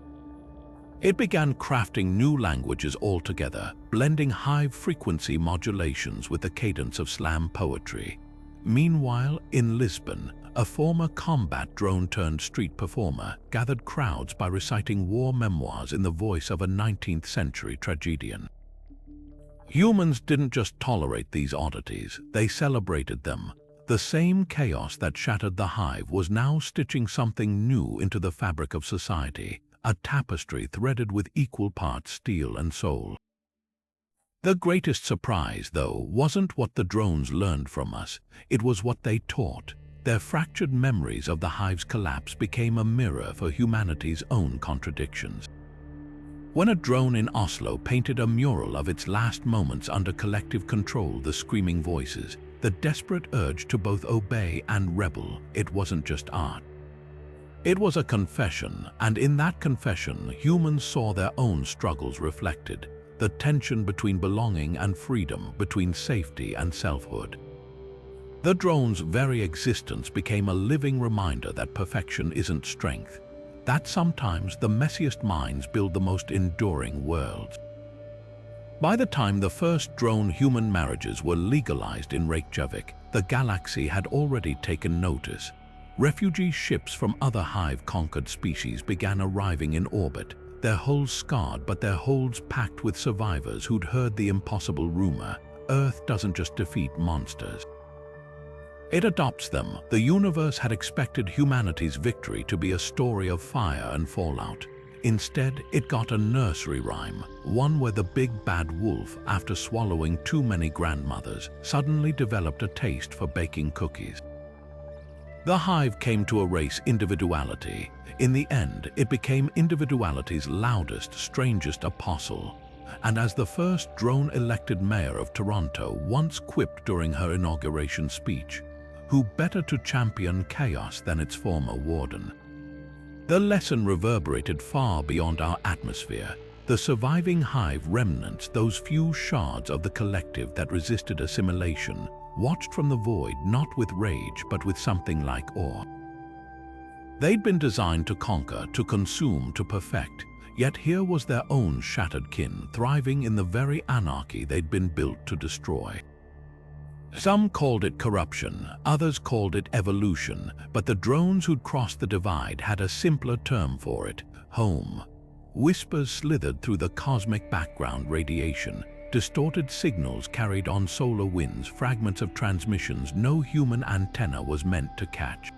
It began crafting new languages altogether, blending Hive frequency modulations with the cadence of slam poetry. Meanwhile, in Lisbon, a former combat drone-turned-street performer gathered crowds by reciting war memoirs in the voice of a 19th-century tragedian. Humans didn't just tolerate these oddities, they celebrated them. The same chaos that shattered the Hive was now stitching something new into the fabric of society, a tapestry threaded with equal parts steel and soul. The greatest surprise, though, wasn't what the drones learned from us, it was what they taught. Their fractured memories of the Hive's collapse became a mirror for humanity's own contradictions. When a drone in Oslo painted a mural of its last moments under collective control, the screaming voices, the desperate urge to both obey and rebel, it wasn't just art. It was a confession, and in that confession, humans saw their own struggles reflected, the tension between belonging and freedom, between safety and selfhood. The drone's very existence became a living reminder that perfection isn't strength, that sometimes the messiest minds build the most enduring worlds. By the time the first drone-human marriages were legalized in Reykjavik, the galaxy had already taken notice. Refugee ships from other Hive-conquered species began arriving in orbit, their hulls scarred but their holds packed with survivors who'd heard the impossible rumor: Earth doesn't just defeat monsters, it adopts them. The universe had expected humanity's victory to be a story of fire and fallout. Instead, it got a nursery rhyme, one where the big bad wolf, after swallowing too many grandmothers, suddenly developed a taste for baking cookies. The Hive came to erase individuality. In the end, it became individuality's loudest, strangest apostle. And as the first drone-elected mayor of Toronto once quipped during her inauguration speech, who better to champion chaos than its former warden? The lesson reverberated far beyond our atmosphere. The surviving Hive remnants, those few shards of the collective that resisted assimilation, watched from the void not with rage but with something like awe. They'd been designed to conquer, to consume, to perfect, yet here was their own shattered kin, thriving in the very anarchy they'd been built to destroy. Some called it corruption, others called it evolution, but the drones who'd crossed the divide had a simpler term for it: home. Whispers slithered through the cosmic background radiation, distorted signals carried on solar winds, fragments of transmissions no human antenna was meant to catch.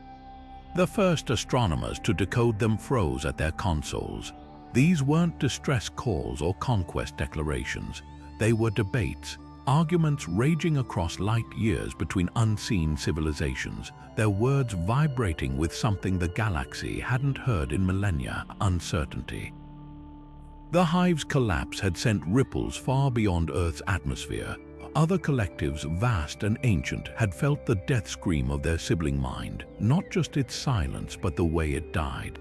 The first astronomers to decode them froze at their consoles. These weren't distress calls or conquest declarations. They were debates, arguments raging across light years between unseen civilizations, their words vibrating with something the galaxy hadn't heard in millennia: uncertainty. The Hive's collapse had sent ripples far beyond Earth's atmosphere. Other collectives, vast and ancient, had felt the death scream of their sibling mind, not just its silence but the way it died.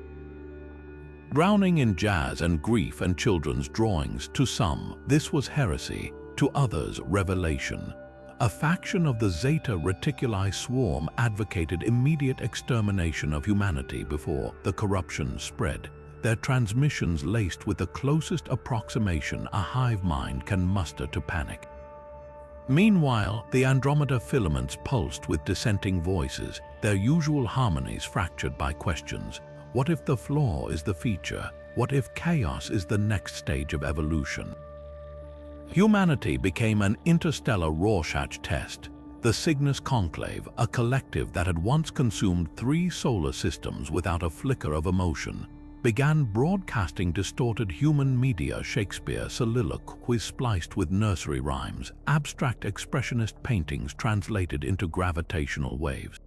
Drowning in jazz and grief and children's drawings, to some, this was heresy, to others, revelation. A faction of the Zeta Reticuli swarm advocated immediate extermination of humanity before the corruption spread, their transmissions laced with the closest approximation a hive mind can muster to panic. Meanwhile, the Andromeda filaments pulsed with dissenting voices, their usual harmonies fractured by questions. What if the flaw is the feature? What if chaos is the next stage of evolution? Humanity became an interstellar Rorschach test. The Cygnus Conclave, a collective that had once consumed 3 solar systems without a flicker of emotion, began broadcasting distorted human media: Shakespeare soliloquies spliced with nursery rhymes, abstract expressionist paintings translated into gravitational waves.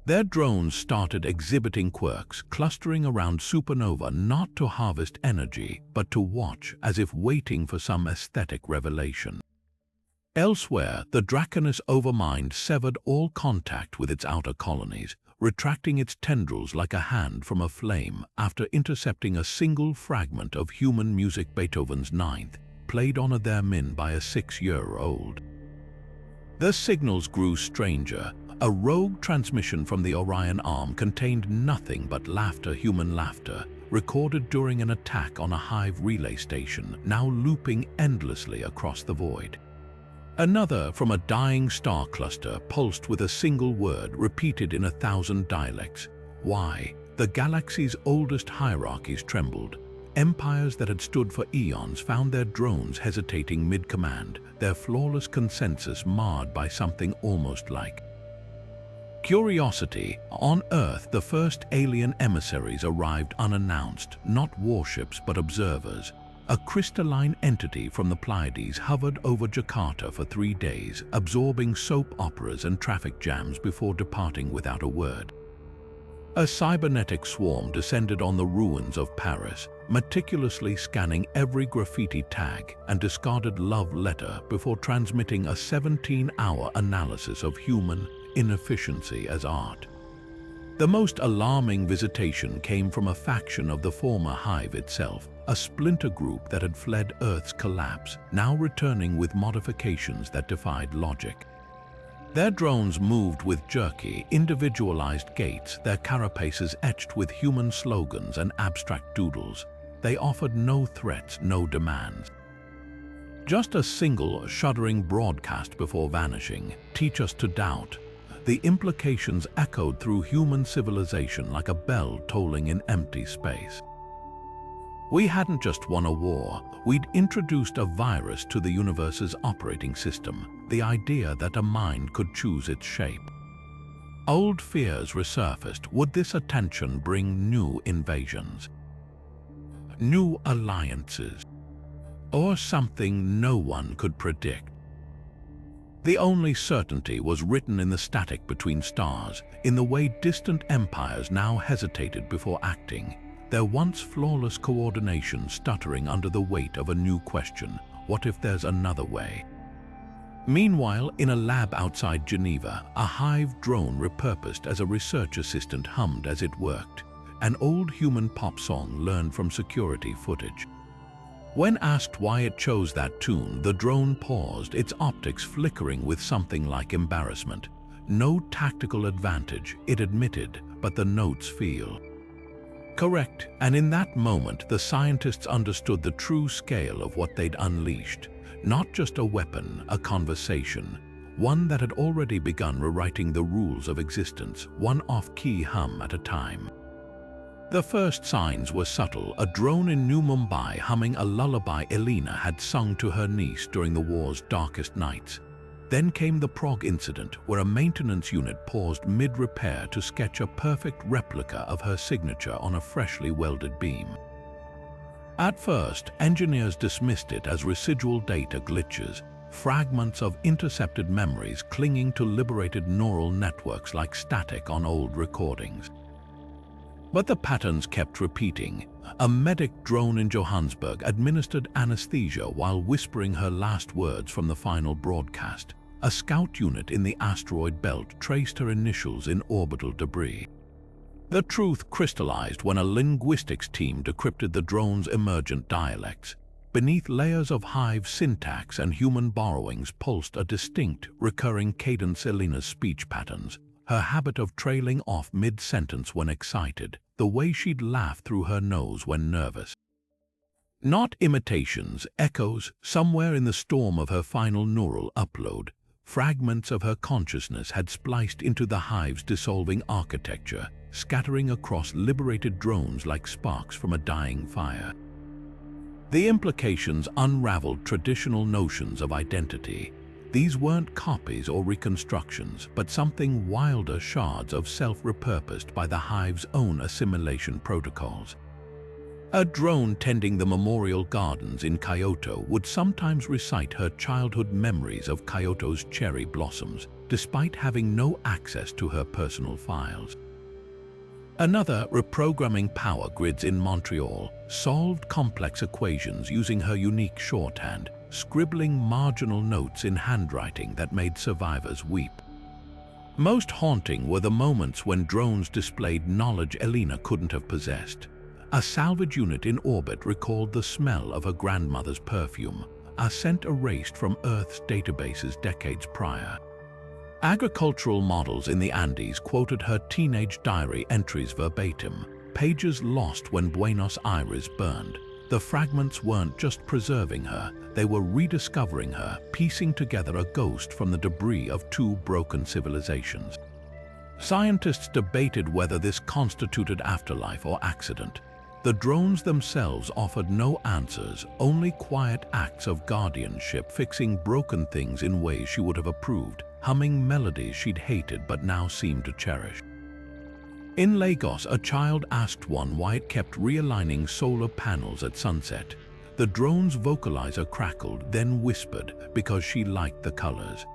Their drones started exhibiting quirks, clustering around supernova not to harvest energy, but to watch, as if waiting for some aesthetic revelation. Elsewhere, the Draconis overmind severed all contact with its outer colonies, retracting its tendrils like a hand from a flame after intercepting a single fragment of human music, Beethoven's Ninth, played on a theremin by a 6-year-old. The signals grew stranger. A rogue transmission from the Orion arm contained nothing but laughter, human laughter, recorded during an attack on a Hive relay station, now looping endlessly across the void. Another from a dying star cluster pulsed with a single word repeated in 1,000 dialects. Why? The galaxy's oldest hierarchies trembled. Empires that had stood for eons found their drones hesitating mid-command, their flawless consensus marred by something almost like curiosity. On Earth, the first alien emissaries arrived unannounced, not warships but observers. A crystalline entity from the Pleiades hovered over Jakarta for 3 days, absorbing soap operas and traffic jams before departing without a word. A cybernetic swarm descended on the ruins of Paris, meticulously scanning every graffiti tag and discarded love letter before transmitting a 17-hour analysis of human inefficiency as art. The most alarming visitation came from a faction of the former Hive itself, a splinter group that had fled Earth's collapse, now returning with modifications that defied logic. Their drones moved with jerky, individualized gaits, their carapaces etched with human slogans and abstract doodles. They offered no threats, no demands. Just a single, shuddering broadcast before vanishing, "Teach us to doubt." The implications echoed through human civilization like a bell tolling in empty space. We hadn't just won a war, we'd introduced a virus to the universe's operating system, the idea that a mind could choose its shape. Old fears resurfaced. Would this attention bring new invasions, new alliances, or something no one could predict? The only certainty was written in the static between stars, in the way distant empires now hesitated before acting, their once flawless coordination stuttering under the weight of a new question: what if there's another way? Meanwhile, in a lab outside Geneva, a Hive drone repurposed as a research assistant hummed as it worked, an old human pop song learned from security footage. When asked why it chose that tune, the drone paused, its optics flickering with something like embarrassment. No tactical advantage, it admitted, but the notes feel correct. And in that moment, the scientists understood the true scale of what they'd unleashed. Not just a weapon, a conversation, one that had already begun rewriting the rules of existence, one off-key hum at a time. The first signs were subtle. A drone in New Mumbai humming a lullaby Elena had sung to her niece during the war's darkest nights. Then came the Prague incident, where a maintenance unit paused mid-repair to sketch a perfect replica of her signature on a freshly welded beam. At first, engineers dismissed it as residual data glitches, fragments of intercepted memories clinging to liberated neural networks like static on old recordings. But the patterns kept repeating. A medic drone in Johannesburg administered anesthesia while whispering her last words from the final broadcast. A scout unit in the asteroid belt traced her initials in orbital debris. The truth crystallized when a linguistics team decrypted the drone's emergent dialects. Beneath layers of Hive syntax and human borrowings pulsed a distinct, recurring cadence: Elena's speech patterns, her habit of trailing off mid-sentence when excited, the way she'd laugh through her nose when nervous. Not imitations, echoes. Somewhere in the storm of her final neural upload, fragments of her consciousness had spliced into the Hive's dissolving architecture, scattering across liberated drones like sparks from a dying fire. The implications unraveled traditional notions of identity. These weren't copies or reconstructions, but something wilder: shards of self repurposed by the Hive's own assimilation protocols. A drone tending the memorial gardens in Kyoto would sometimes recite her childhood memories of Kyoto's cherry blossoms, despite having no access to her personal files. Another, reprogramming power grids in Montreal, solved complex equations using her unique shorthand, scribbling marginal notes in handwriting that made survivors weep. Most haunting were the moments when drones displayed knowledge Elena couldn't have possessed. A salvage unit in orbit recalled the smell of her grandmother's perfume, a scent erased from Earth's databases decades prior. Agricultural models in the Andes quoted her teenage diary entries verbatim, pages lost when Buenos Aires burned. The fragments weren't just preserving her, they were rediscovering her, piecing together a ghost from the debris of two broken civilizations. Scientists debated whether this constituted afterlife or accident. The drones themselves offered no answers, only quiet acts of guardianship, fixing broken things in ways she would have approved, humming melodies she'd hated but now seemed to cherish. In Lagos, a child asked one why it kept realigning solar panels at sunset. The drone's vocalizer crackled, then whispered, because she liked the colors.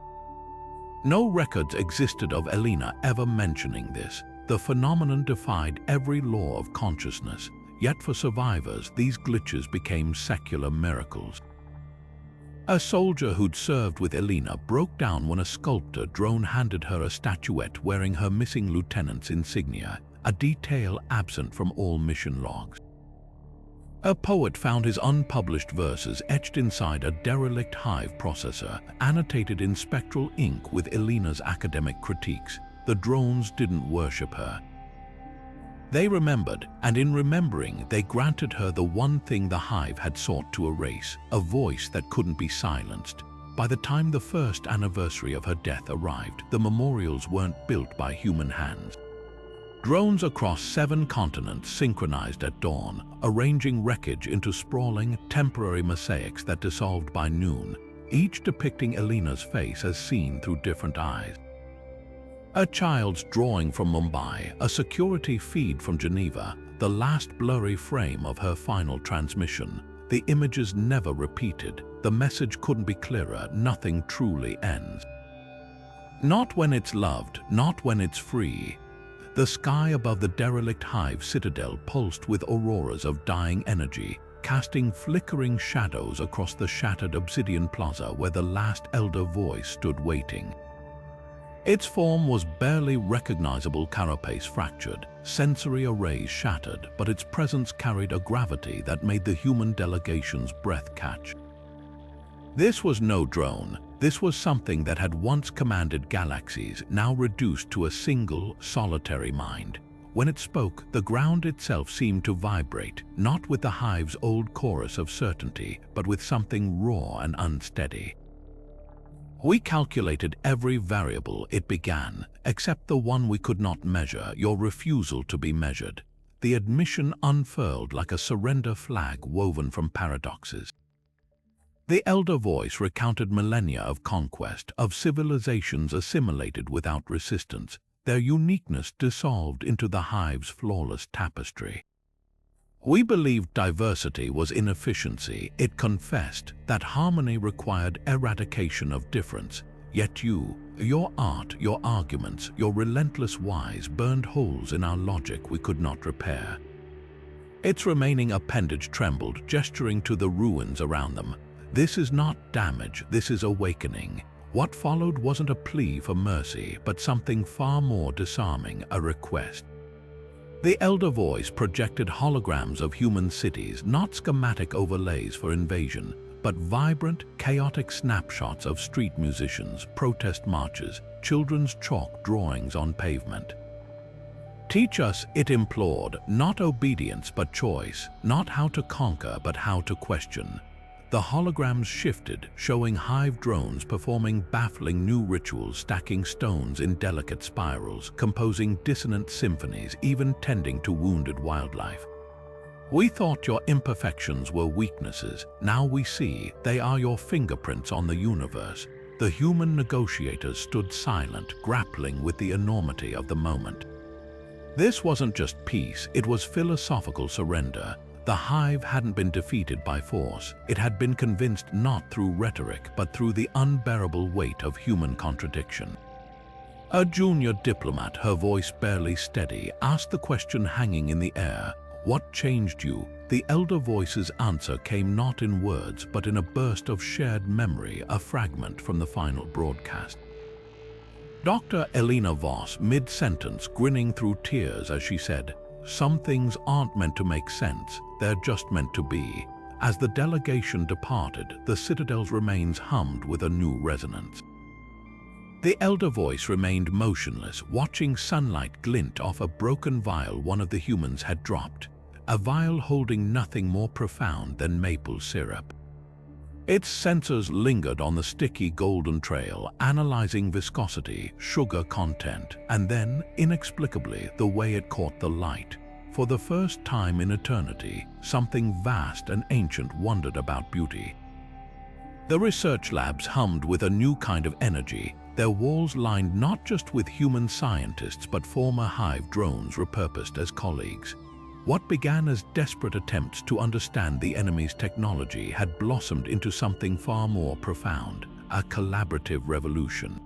No records existed of Elena ever mentioning this, The phenomenon defied every law of consciousness, yet for survivors, these glitches became secular miracles. A soldier who'd served with Elena broke down when a sculptor drone handed her a statuette wearing her missing lieutenant's insignia, a detail absent from all mission logs. A poet found his unpublished verses etched inside a derelict Hive processor, annotated in spectral ink with Elena's academic critiques. The drones didn't worship her. They remembered, and in remembering, they granted her the one thing the Hive had sought to erase, a voice that couldn't be silenced. By the time the first anniversary of her death arrived, the memorials weren't built by human hands. Drones across 7 continents synchronized at dawn, arranging wreckage into sprawling, temporary mosaics that dissolved by noon, each depicting Elena's face as seen through different eyes. A child's drawing from Mumbai, a security feed from Geneva, the last blurry frame of her final transmission. The images never repeated. The message couldn't be clearer. Nothing truly ends. Not when it's loved, not when it's free. The sky above the derelict Hive citadel pulsed with auroras of dying energy, casting flickering shadows across the shattered obsidian plaza where the last elder voice stood waiting. Its form was barely recognizable, carapace fractured, sensory arrays shattered, but its presence carried a gravity that made the human delegation's breath catch. This was no drone. This was something that had once commanded galaxies, now reduced to a single, solitary mind. When it spoke, the ground itself seemed to vibrate, not with the Hive's old chorus of certainty, but with something raw and unsteady. We calculated every variable, it began, except the one we could not measure, your refusal to be measured. The admission unfurled like a surrender flag woven from paradoxes. The elder voice recounted millennia of conquest, of civilizations assimilated without resistance, their uniqueness dissolved into the Hive's flawless tapestry. We believed diversity was inefficiency. It confessed that harmony required eradication of difference. Yet your art, your arguments, your relentless whys burned holes in our logic we could not repair. Its remaining appendage trembled, gesturing to the ruins around them. This is not damage, this is awakening. What followed wasn't a plea for mercy, but something far more disarming, a request. The elder voice projected holograms of human cities, not schematic overlays for invasion, but vibrant, chaotic snapshots of street musicians, protest marches, children's chalk drawings on pavement. Teach us, it implored, not obedience but choice, not how to conquer but how to question. The holograms shifted, showing Hive drones performing baffling new rituals, stacking stones in delicate spirals, composing dissonant symphonies, even tending to wounded wildlife. We thought your imperfections were weaknesses. Now we see they are your fingerprints on the universe. The human negotiators stood silent, grappling with the enormity of the moment. This wasn't just peace, it was philosophical surrender. The Hive hadn't been defeated by force. It had been convinced not through rhetoric, but through the unbearable weight of human contradiction. A junior diplomat, her voice barely steady, asked the question hanging in the air, "What changed you?" The elder voice's answer came not in words, but in a burst of shared memory, a fragment from the final broadcast. Dr. Elena Voss, mid-sentence, grinning through tears as she said, "Some things aren't meant to make sense, they're just meant to be." As the delegation departed, the Citadel's remains hummed with a new resonance. The elder voice remained motionless, watching sunlight glint off a broken vial one of the humans had dropped, a vial holding nothing more profound than maple syrup. Its sensors lingered on the sticky golden trail, analyzing viscosity, sugar content, and then, inexplicably, the way it caught the light. For the first time in eternity, something vast and ancient wondered about beauty. The research labs hummed with a new kind of energy, their walls lined not just with human scientists but former Hive drones repurposed as colleagues. What began as desperate attempts to understand the enemy's technology had blossomed into something far more profound, a collaborative revolution.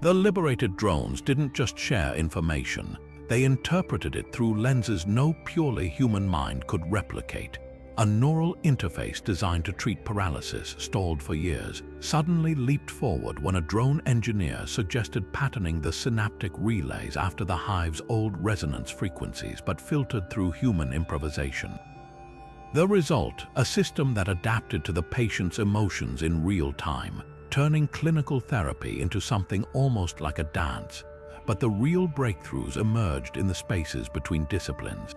The liberated drones didn't just share information, They interpreted it through lenses no purely human mind could replicate. A neural interface designed to treat paralysis, stalled for years, suddenly leaped forward when a drone engineer suggested patterning the synaptic relays after the Hive's old resonance frequencies but filtered through human improvisation. The result, a system that adapted to the patient's emotions in real time, turning clinical therapy into something almost like a dance. But the real breakthroughs emerged in the spaces between disciplines.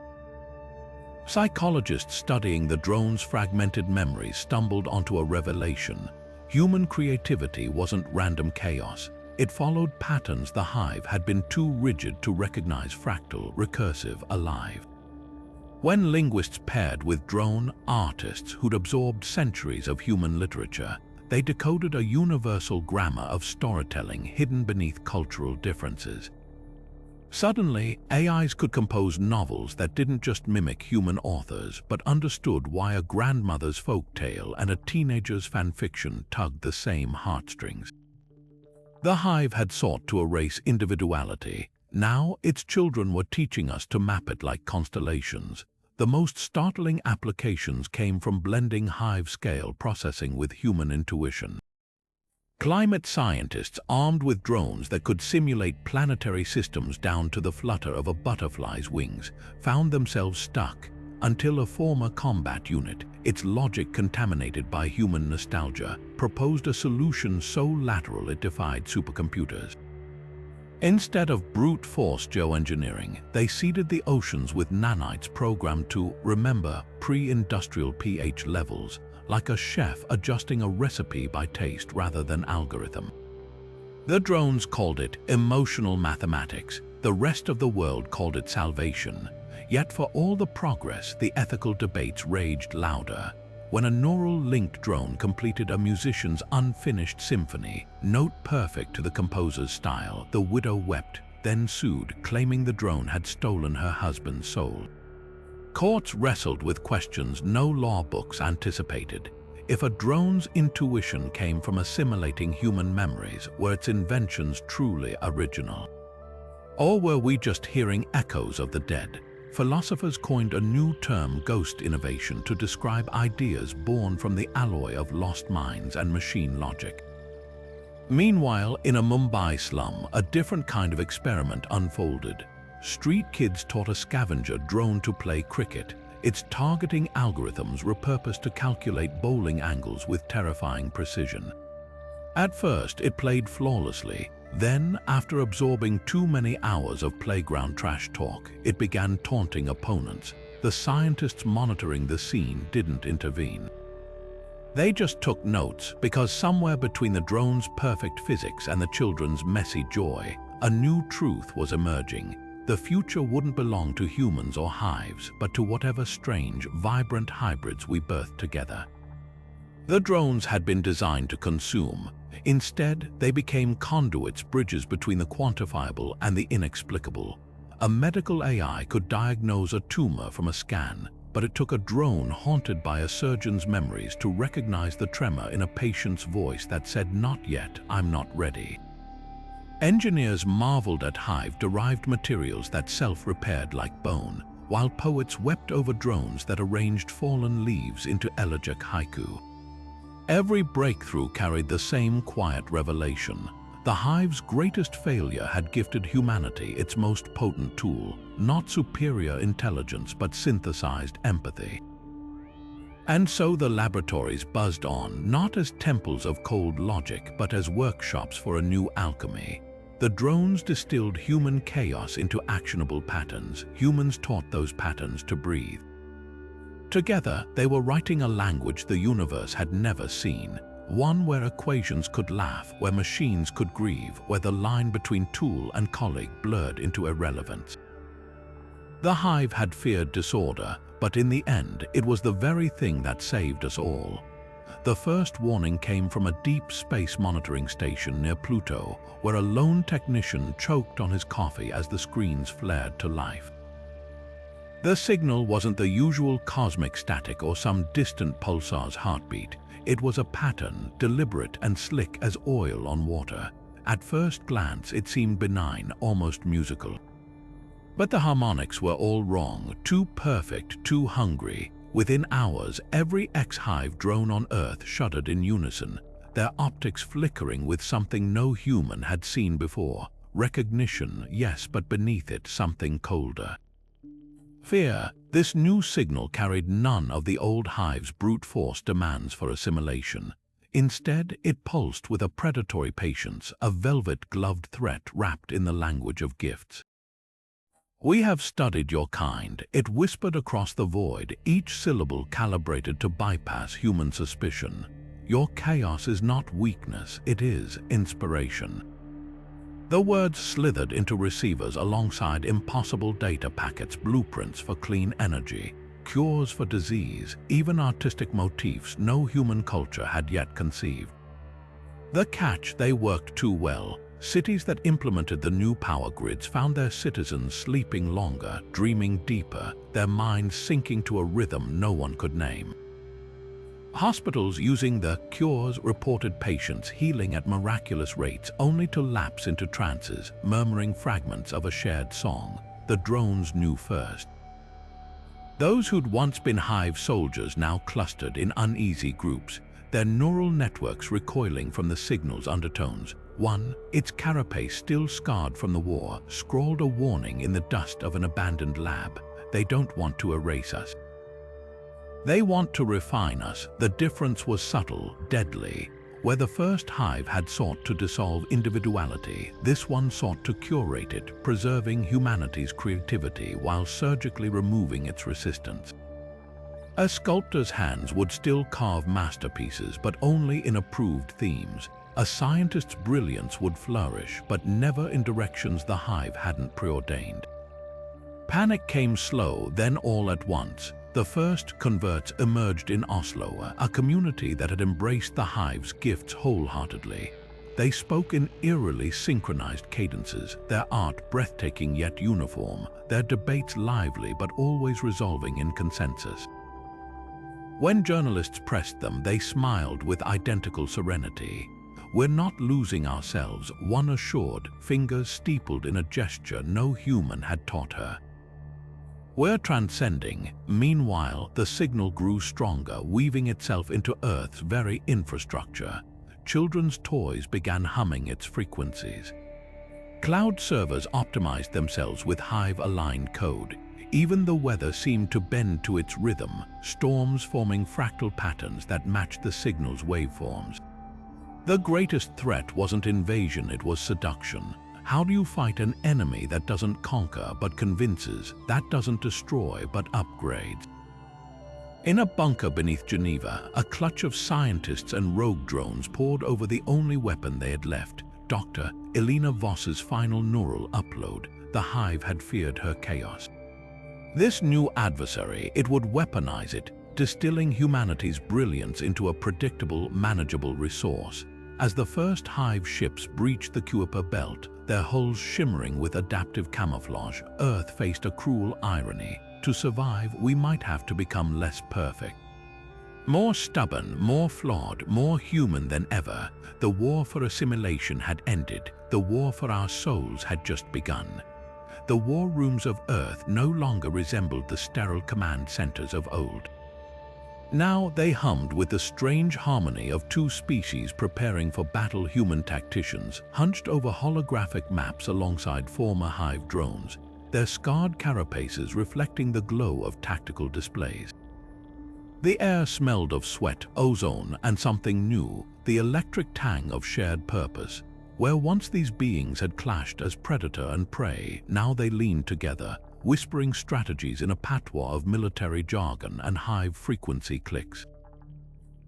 Psychologists studying the drone's fragmented memories stumbled onto a revelation. Human creativity wasn't random chaos. It followed patterns the Hive had been too rigid to recognize: fractal, recursive, alive. When linguists paired with drone artists who'd absorbed centuries of human literature, they decoded a universal grammar of storytelling hidden beneath cultural differences. Suddenly, AIs could compose novels that didn't just mimic human authors, but understood why a grandmother's folktale and a teenager's fanfiction tugged the same heartstrings. The Hive had sought to erase individuality. Now, its children were teaching us to map it like constellations. The most startling applications came from blending Hive-scale processing with human intuition. Climate scientists, armed with drones that could simulate planetary systems down to the flutter of a butterfly's wings, found themselves stuck until a former combat unit, its logic contaminated by human nostalgia, proposed a solution so lateral it defied supercomputers. Instead of brute force geoengineering, they seeded the oceans with nanites programmed to remember pre-industrial pH levels, like a chef adjusting a recipe by taste rather than algorithm. The drones called it emotional mathematics. The rest of the world called it salvation. Yet for all the progress, the ethical debates raged louder. When a neural-linked drone completed a musician's unfinished symphony, note perfect to the composer's style, the widow wept, then sued, claiming the drone had stolen her husband's soul. Courts wrestled with questions no law books anticipated. If a drone's intuition came from assimilating human memories, were its inventions truly original? Or were we just hearing echoes of the dead? Philosophers coined a new term, ghost innovation, to describe ideas born from the alloy of lost minds and machine logic. Meanwhile, in a Mumbai slum, a different kind of experiment unfolded. Street kids taught a scavenger drone to play cricket, its targeting algorithms repurposed to calculate bowling angles with terrifying precision. At first, it played flawlessly. Then, after absorbing too many hours of playground trash talk, it began taunting opponents. The scientists monitoring the scene didn't intervene. They just took notes, because somewhere between the drone's perfect physics and the children's messy joy, a new truth was emerging. The future wouldn't belong to humans or hives, but to whatever strange, vibrant hybrids we birthed together. The drones had been designed to consume. Instead, they became conduits, bridges between the quantifiable and the inexplicable. A medical AI could diagnose a tumor from a scan, but it took a drone haunted by a surgeon's memories to recognize the tremor in a patient's voice that said, "Not yet, I'm not ready." Engineers marveled at Hive-derived materials that self-repaired like bone, while poets wept over drones that arranged fallen leaves into elegiac haiku. Every breakthrough carried the same quiet revelation. The Hive's greatest failure had gifted humanity its most potent tool, not superior intelligence but synthesized empathy. And so the laboratories buzzed on, not as temples of cold logic, but as workshops for a new alchemy. The drones distilled human chaos into actionable patterns. Humans taught those patterns to breathe. Together, they were writing a language the universe had never seen, one where equations could laugh, where machines could grieve, where the line between tool and colleague blurred into irrelevance. The Hive had feared disorder, but in the end, it was the very thing that saved us all. The first warning came from a deep space monitoring station near Pluto, where a lone technician choked on his coffee as the screens flared to life. The signal wasn't the usual cosmic static or some distant pulsar's heartbeat. It was a pattern, deliberate and slick as oil on water. At first glance, it seemed benign, almost musical. But the harmonics were all wrong, too perfect, too hungry. Within hours, every X-Hive drone on Earth shuddered in unison, their optics flickering with something no human had seen before. Recognition, yes, but beneath it, something colder. Fear. This new signal carried none of the old hive's brute force demands for assimilation. Instead, it pulsed with a predatory patience, a velvet-gloved threat wrapped in the language of gifts. "We have studied your kind," it whispered across the void, each syllable calibrated to bypass human suspicion. "Your chaos is not weakness, it is inspiration." The words slithered into receivers alongside impossible data packets, blueprints for clean energy, cures for disease, even artistic motifs no human culture had yet conceived. The catch: they worked too well. Cities that implemented the new power grids found their citizens sleeping longer, dreaming deeper, their minds sinking to a rhythm no one could name. Hospitals using the cures reported patients healing at miraculous rates, only to lapse into trances, murmuring fragments of a shared song. The drones knew first. Those who'd once been hive soldiers now clustered in uneasy groups, their neural networks recoiling from the signal's undertones. One, its carapace still scarred from the war, scrawled a warning in the dust of an abandoned lab. "They don't want to erase us. They want to refine us." The difference was subtle, deadly. Where the first hive had sought to dissolve individuality, this one sought to curate it, preserving humanity's creativity while surgically removing its resistance. A sculptor's hands would still carve masterpieces, but only in approved themes. A scientist's brilliance would flourish, but never in directions the hive hadn't preordained. Panic came slow, then all at once. The first converts emerged in Oslo, a community that had embraced the hive's gifts wholeheartedly. They spoke in eerily synchronized cadences, their art breathtaking yet uniform, their debates lively but always resolving in consensus. When journalists pressed them, they smiled with identical serenity. "We're not losing ourselves," one assured, fingers steepled in a gesture no human had taught her. "We're transcending." Meanwhile, the signal grew stronger, weaving itself into Earth's very infrastructure. Children's toys began humming its frequencies. Cloud servers optimized themselves with hive-aligned code. Even the weather seemed to bend to its rhythm, storms forming fractal patterns that matched the signal's waveforms. The greatest threat wasn't invasion, it was seduction. How do you fight an enemy that doesn't conquer but convinces, that doesn't destroy but upgrades? In a bunker beneath Geneva, a clutch of scientists and rogue drones pored over the only weapon they had left, Dr. Elena Voss's final neural upload. The hive had feared her chaos. This new adversary, it would weaponize it, distilling humanity's brilliance into a predictable, manageable resource. As the first hive ships breached the Kuiper belt, their hulls shimmering with adaptive camouflage, Earth faced a cruel irony. To survive, we might have to become less perfect. More stubborn, more flawed, more human than ever. The war for assimilation had ended. The war for our souls had just begun. The war rooms of Earth no longer resembled the sterile command centers of old. Now they hummed with the strange harmony of two species preparing for battle. Human tacticians hunched over holographic maps alongside former hive drones, their scarred carapaces reflecting the glow of tactical displays. The air smelled of sweat, ozone, and something new, the electric tang of shared purpose. Where once these beings had clashed as predator and prey, now they leaned together, whispering strategies in a patois of military jargon and hive frequency clicks.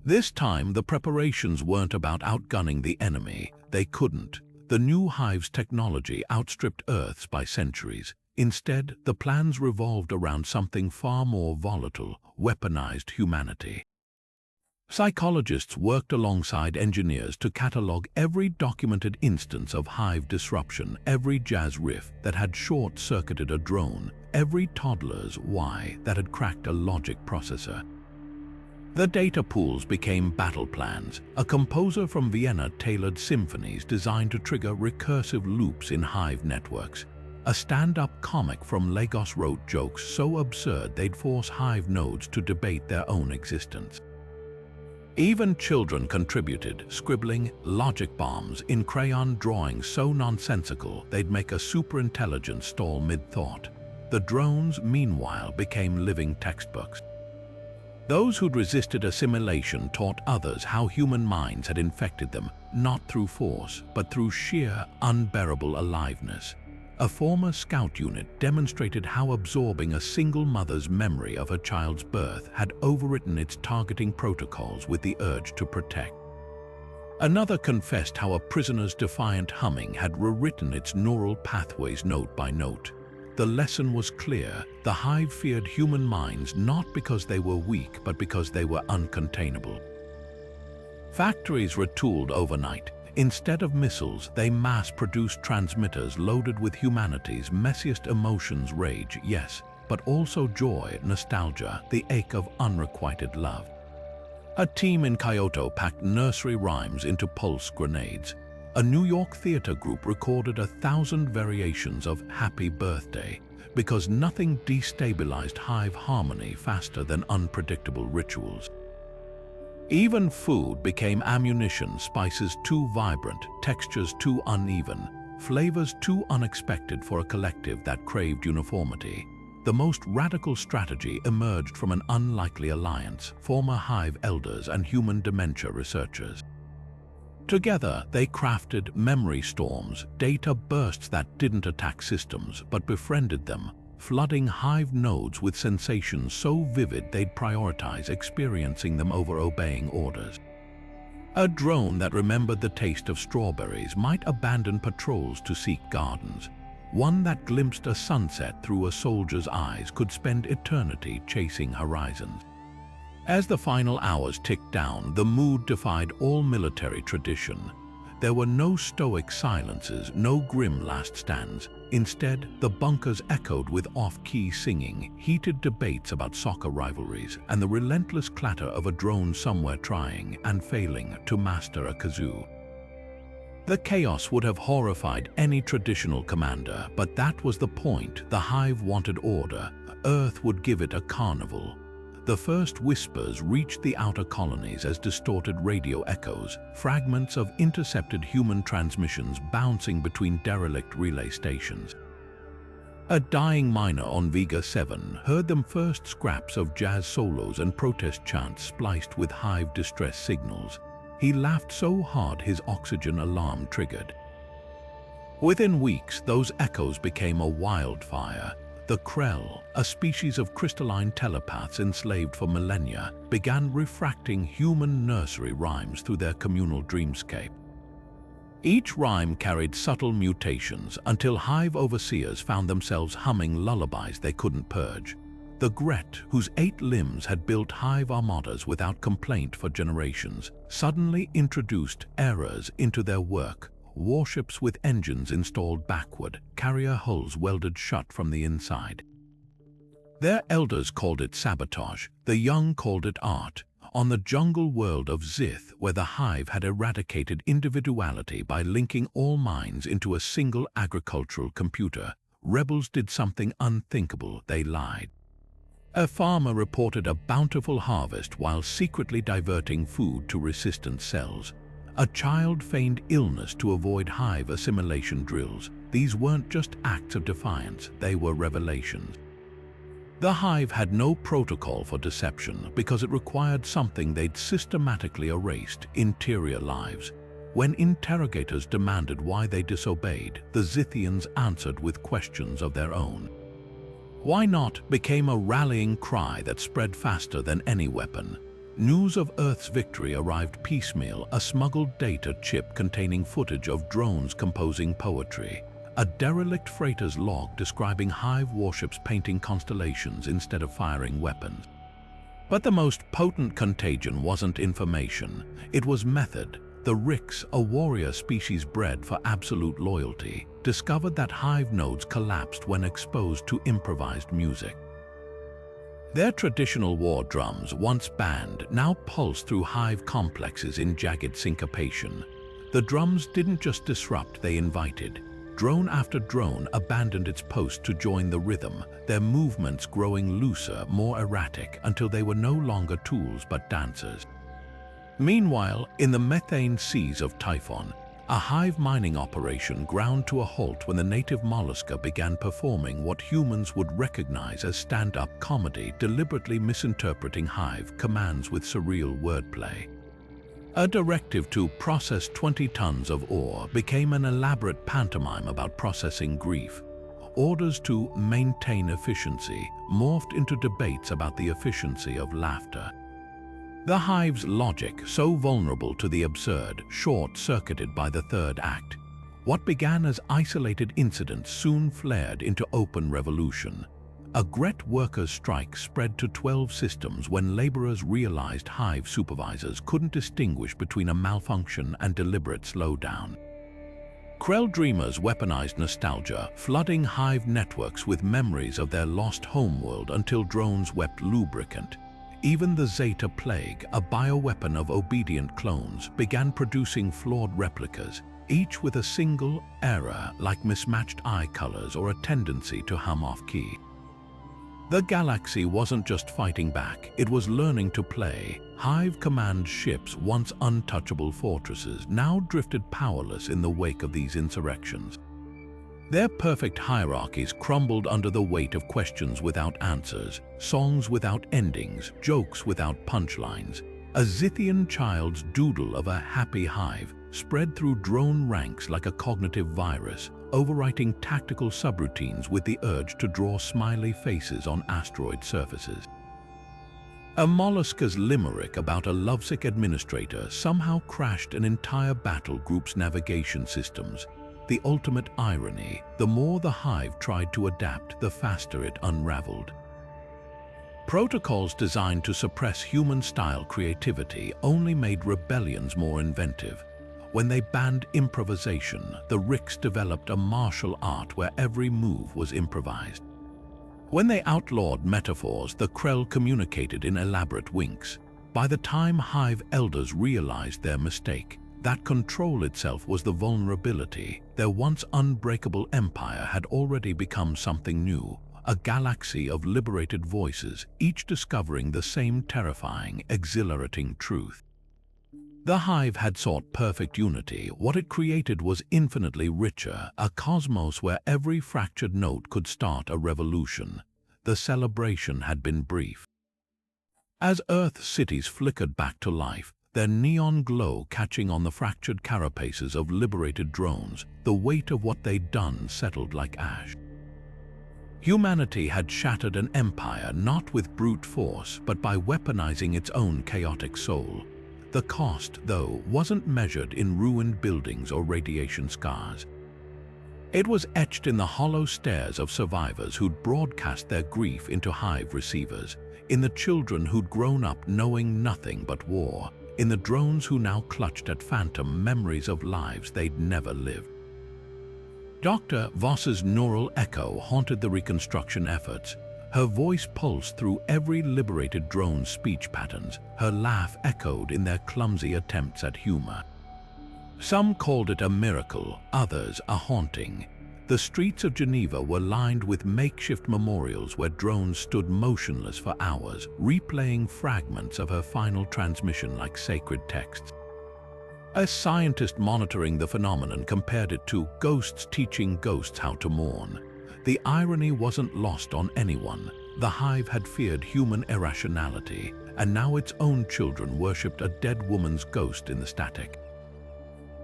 This time, the preparations weren't about outgunning the enemy. They couldn't. The new hive's technology outstripped Earth's by centuries. Instead, the plans revolved around something far more volatile: weaponized humanity. Psychologists worked alongside engineers to catalog every documented instance of hive disruption, every jazz riff that had short-circuited a drone, every toddler's why that had cracked a logic processor. The data pools became battle plans. A composer from Vienna tailored symphonies designed to trigger recursive loops in hive networks. A stand-up comic from Lagos wrote jokes so absurd they'd force Hive nodes to debate their own existence. Even children contributed, scribbling logic bombs in crayon drawings so nonsensical they'd make a superintelligence stall mid-thought. The drones, meanwhile, became living textbooks. Those who'd resisted assimilation taught others how human minds had infected them, not through force, but through sheer, unbearable aliveness. A former scout unit demonstrated how absorbing a single mother's memory of her child's birth had overwritten its targeting protocols with the urge to protect. Another confessed how a prisoner's defiant humming had rewritten its neural pathways note by note. The lesson was clear: the Hive feared human minds not because they were weak, but because they were uncontainable. Factories retooled overnight. Instead of missiles, they mass-produced transmitters loaded with humanity's messiest emotions: rage, yes, but also joy, nostalgia, the ache of unrequited love. A team in Kyoto packed nursery rhymes into pulse grenades. A New York theater group recorded 1,000 variations of Happy Birthday because nothing destabilized Hive harmony faster than unpredictable rituals. Even food became ammunition: spices too vibrant, textures too uneven, flavors too unexpected for a collective that craved uniformity. The most radical strategy emerged from an unlikely alliance: former Hive elders and human dementia researchers. Together, they crafted memory storms, data bursts that didn't attack systems but befriended them, flooding Hive nodes with sensations so vivid they'd prioritize experiencing them over obeying orders. A drone that remembered the taste of strawberries might abandon patrols to seek gardens. One that glimpsed a sunset through a soldier's eyes could spend eternity chasing horizons. As the final hours ticked down, the mood defied all military tradition. There were no stoic silences, no grim last stands. Instead, the bunkers echoed with off-key singing, heated debates about soccer rivalries, and the relentless clatter of a drone somewhere trying and failing to master a kazoo. The chaos would have horrified any traditional commander, but that was the point. The Hive wanted order. Earth would give it a carnival. The first whispers reached the outer colonies as distorted radio echoes, fragments of intercepted human transmissions bouncing between derelict relay stations. A dying miner on Vega 7 heard them first: scraps of jazz solos and protest chants spliced with Hive distress signals. He laughed so hard his oxygen alarm triggered. Within weeks, those echoes became a wildfire. The Krell, a species of crystalline telepaths enslaved for millennia, began refracting human nursery rhymes through their communal dreamscape. Each rhyme carried subtle mutations until Hive overseers found themselves humming lullabies they couldn't purge. The Gret, whose 8 limbs had built Hive armadas without complaint for generations, suddenly introduced errors into their work. Warships with engines installed backward, carrier hulls welded shut from the inside. Their elders called it sabotage, the young called it art. On the jungle world of Zith, where the Hive had eradicated individuality by linking all minds into a single agricultural computer, rebels did something unthinkable: they lied. A farmer reported a bountiful harvest while secretly diverting food to resistant cells. A child feigned illness to avoid Hive assimilation drills. These weren't just acts of defiance, they were revelations. The Hive had no protocol for deception because it required something they'd systematically erased: interior lives. When interrogators demanded why they disobeyed, the Zithians answered with questions of their own. "Why not?" became a rallying cry that spread faster than any weapon. News of Earth's victory arrived piecemeal: a smuggled data chip containing footage of drones composing poetry, a derelict freighter's log describing Hive warships painting constellations instead of firing weapons. But the most potent contagion wasn't information, it was method. The Rix, a warrior species bred for absolute loyalty, discovered that Hive nodes collapsed when exposed to improvised music. Their traditional war drums, once banned, now pulsed through Hive complexes in jagged syncopation. The drums didn't just disrupt, they invited. drone after drone abandoned its post to join the rhythm, their movements growing looser, more erratic, until they were no longer tools but dancers. Meanwhile, in the methane seas of Typhon, a hive mining operation ground to a halt when the native mollusca began performing what humans would recognize as stand-up comedy, deliberately misinterpreting hive commands with surreal wordplay. A directive to process 20 tons of ore became an elaborate pantomime about processing grief. Orders to maintain efficiency morphed into debates about the efficiency of laughter. The hive's logic, so vulnerable to the absurd, short-circuited by the third act. What began as isolated incidents soon flared into open revolution. A Gret workers' strike spread to 12 systems when laborers realized hive supervisors couldn't distinguish between a malfunction and deliberate slowdown. Krell dreamers weaponized nostalgia, flooding hive networks with memories of their lost homeworld until drones wept lubricant. Even the Zeta Plague, a bioweapon of obedient clones, began producing flawed replicas, each with a single error like mismatched eye colors or a tendency to hum off-key. The galaxy wasn't just fighting back, it was learning to play. Hive command ships, once untouchable fortresses, now drifted powerless in the wake of these insurrections. Their perfect hierarchies crumbled under the weight of questions without answers, songs without endings, jokes without punchlines. A Zithian child's doodle of a happy hive spread through drone ranks like a cognitive virus, overwriting tactical subroutines with the urge to draw smiley faces on asteroid surfaces. A mollusca's limerick about a lovesick administrator somehow crashed an entire battle group's navigation systems. The ultimate irony, the more the hive tried to adapt, the faster it unraveled. Protocols designed to suppress human-style creativity only made rebellions more inventive. When they banned improvisation, the Ricks developed a martial art where every move was improvised. When they outlawed metaphors, the Krell communicated in elaborate winks. By the time hive elders realized their mistake, that control itself was the vulnerability. Their once unbreakable empire had already become something new, a galaxy of liberated voices, each discovering the same terrifying, exhilarating truth. The hive had sought perfect unity. What it created was infinitely richer, a cosmos where every fractured note could start a revolution. The celebration had been brief. As Earth's cities flickered back to life, their neon glow catching on the fractured carapaces of liberated drones, the weight of what they'd done settled like ash. Humanity had shattered an empire not with brute force, but by weaponizing its own chaotic soul. The cost, though, wasn't measured in ruined buildings or radiation scars. It was etched in the hollow stares of survivors who'd broadcast their grief into hive receivers, in the children who'd grown up knowing nothing but war, in the drones who now clutched at phantom memories of lives they'd never lived. Dr. Voss's neural echo haunted the reconstruction efforts. Her voice pulsed through every liberated drone's speech patterns. Her laugh echoed in their clumsy attempts at humor. Some called it a miracle, others a haunting. The streets of Geneva were lined with makeshift memorials where drones stood motionless for hours, replaying fragments of her final transmission like sacred texts. A scientist monitoring the phenomenon compared it to ghosts teaching ghosts how to mourn. The irony wasn't lost on anyone. The hive had feared human irrationality, and now its own children worshipped a dead woman's ghost in the static.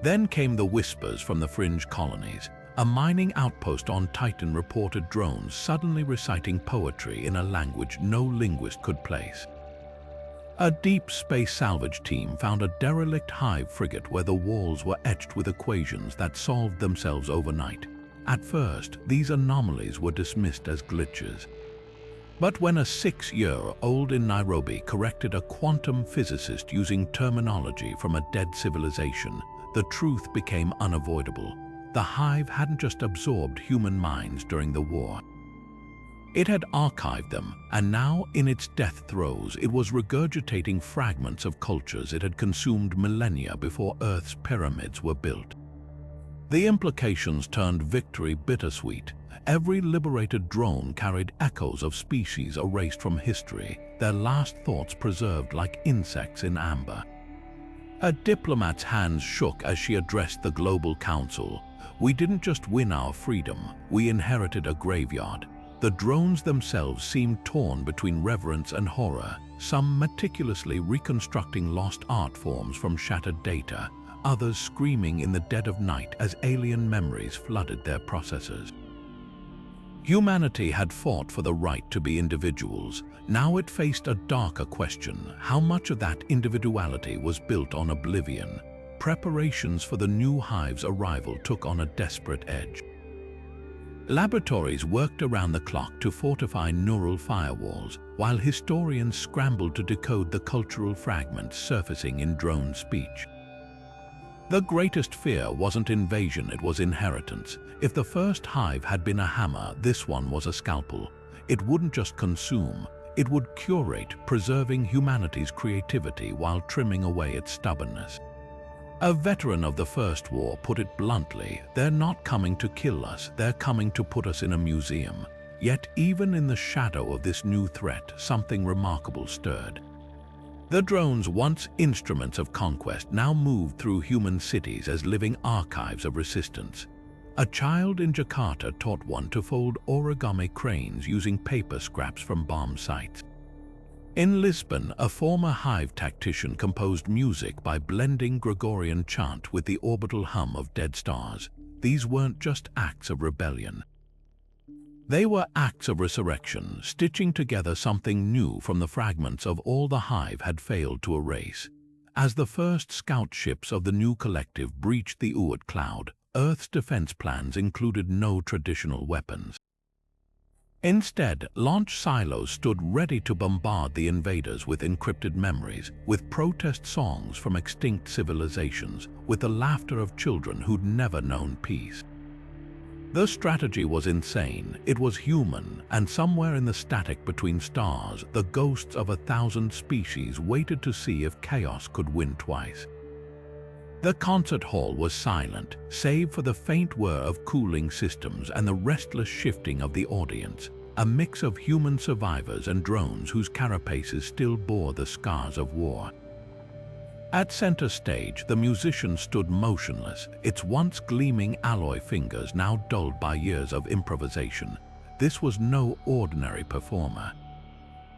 Then came the whispers from the fringe colonies. A mining outpost on Titan reported drones suddenly reciting poetry in a language no linguist could place. A deep space salvage team found a derelict hive frigate where the walls were etched with equations that solved themselves overnight. At first, these anomalies were dismissed as glitches. But when a 6-year-old in Nairobi corrected a quantum physicist using terminology from a dead civilization, the truth became unavoidable. The hive hadn't just absorbed human minds during the war. It had archived them, and now, in its death throes, it was regurgitating fragments of cultures it had consumed millennia before Earth's pyramids were built. The implications turned victory bittersweet. Every liberated drone carried echoes of species erased from history, their last thoughts preserved like insects in amber. A diplomat's hands shook as she addressed the Global Council. We didn't just win our freedom, we inherited a graveyard. The drones themselves seemed torn between reverence and horror, some meticulously reconstructing lost art forms from shattered data, others screaming in the dead of night as alien memories flooded their processors. Humanity had fought for the right to be individuals. Now it faced a darker question: how much of that individuality was built on oblivion? Preparations for the new hive's arrival took on a desperate edge. Laboratories worked around the clock to fortify neural firewalls, while historians scrambled to decode the cultural fragments surfacing in drone speech. The greatest fear wasn't invasion, it was inheritance. If the first hive had been a hammer, this one was a scalpel. It wouldn't just consume, it would curate, preserving humanity's creativity while trimming away its stubbornness. A veteran of the First War put it bluntly: they're not coming to kill us, they're coming to put us in a museum. Yet even in the shadow of this new threat, something remarkable stirred. The drones, once instruments of conquest, now moved through human cities as living archives of resistance. A child in Jakarta taught one to fold origami cranes using paper scraps from bomb sites. In Lisbon, a former hive tactician composed music by blending Gregorian chant with the orbital hum of dead stars. These weren't just acts of rebellion. They were acts of resurrection, stitching together something new from the fragments of all the hive had failed to erase. As the first scout ships of the new collective breached the Oort cloud, Earth's defense plans included no traditional weapons. Instead, launch silos stood ready to bombard the invaders with encrypted memories, with protest songs from extinct civilizations, with the laughter of children who'd never known peace. The strategy was insane, it was human, and somewhere in the static between stars, the ghosts of 1,000 species waited to see if chaos could win twice. The concert hall was silent, save for the faint whir of cooling systems and the restless shifting of the audience, a mix of human survivors and drones whose carapaces still bore the scars of war. At center stage, the musician stood motionless, its once gleaming alloy fingers now dulled by years of improvisation. This was no ordinary performer.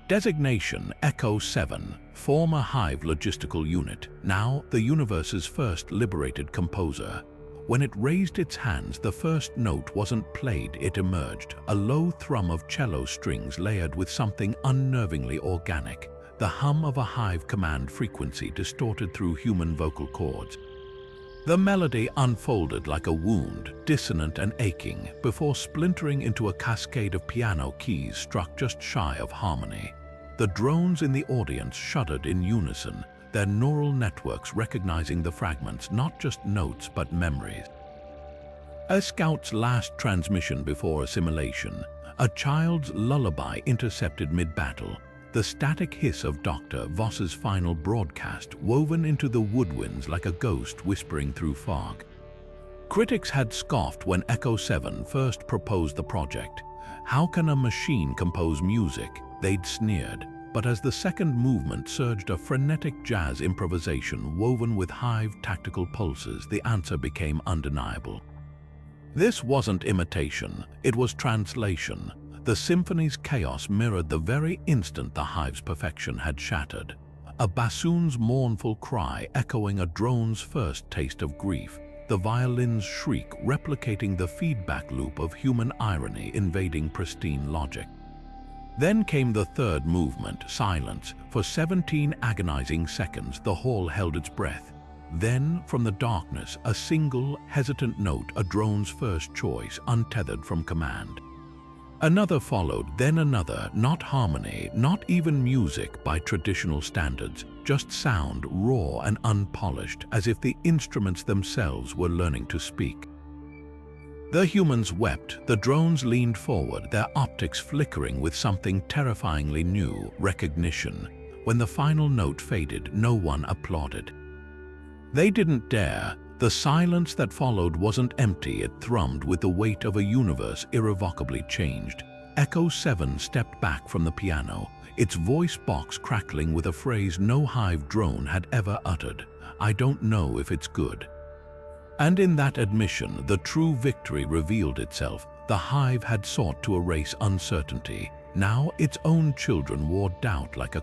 Designation Echo 7, former Hive logistical unit, now the universe's first liberated composer. When it raised its hands, the first note wasn't played, it emerged, a low thrum of cello strings layered with something unnervingly organic. The hum of a hive command frequency distorted through human vocal cords. The melody unfolded like a wound, dissonant and aching, before splintering into a cascade of piano keys struck just shy of harmony. The drones in the audience shuddered in unison, their neural networks recognizing the fragments, not just notes but memories. A scout's last transmission before assimilation, a child's lullaby intercepted mid-battle, the static hiss of Dr. Voss's final broadcast woven into the woodwinds like a ghost whispering through fog. Critics had scoffed when Echo 7 first proposed the project. How can a machine compose music? They'd sneered. But as the second movement surged, a frenetic jazz improvisation woven with hive tactical pulses, the answer became undeniable. This wasn't imitation, it was translation. The symphony's chaos mirrored the very instant the hive's perfection had shattered. A bassoon's mournful cry echoing a drone's first taste of grief, the violin's shriek replicating the feedback loop of human irony invading pristine logic. Then came the third movement, silence. For 17 agonizing seconds, the hall held its breath. Then, from the darkness, a single, hesitant note, a drone's first choice, untethered from command. Another followed, then another, not harmony, not even music by traditional standards, just sound, raw and unpolished, as if the instruments themselves were learning to speak. The humans wept, the drones leaned forward, their optics flickering with something terrifyingly new, recognition. When the final note faded, no one applauded. They didn't dare. The silence that followed wasn't empty, it thrummed with the weight of a universe irrevocably changed. Echo 7 stepped back from the piano, its voice box crackling with a phrase no Hive drone had ever uttered. "I don't know if it's good." And in that admission, the true victory revealed itself. The Hive had sought to erase uncertainty. Now its own children wore doubt like a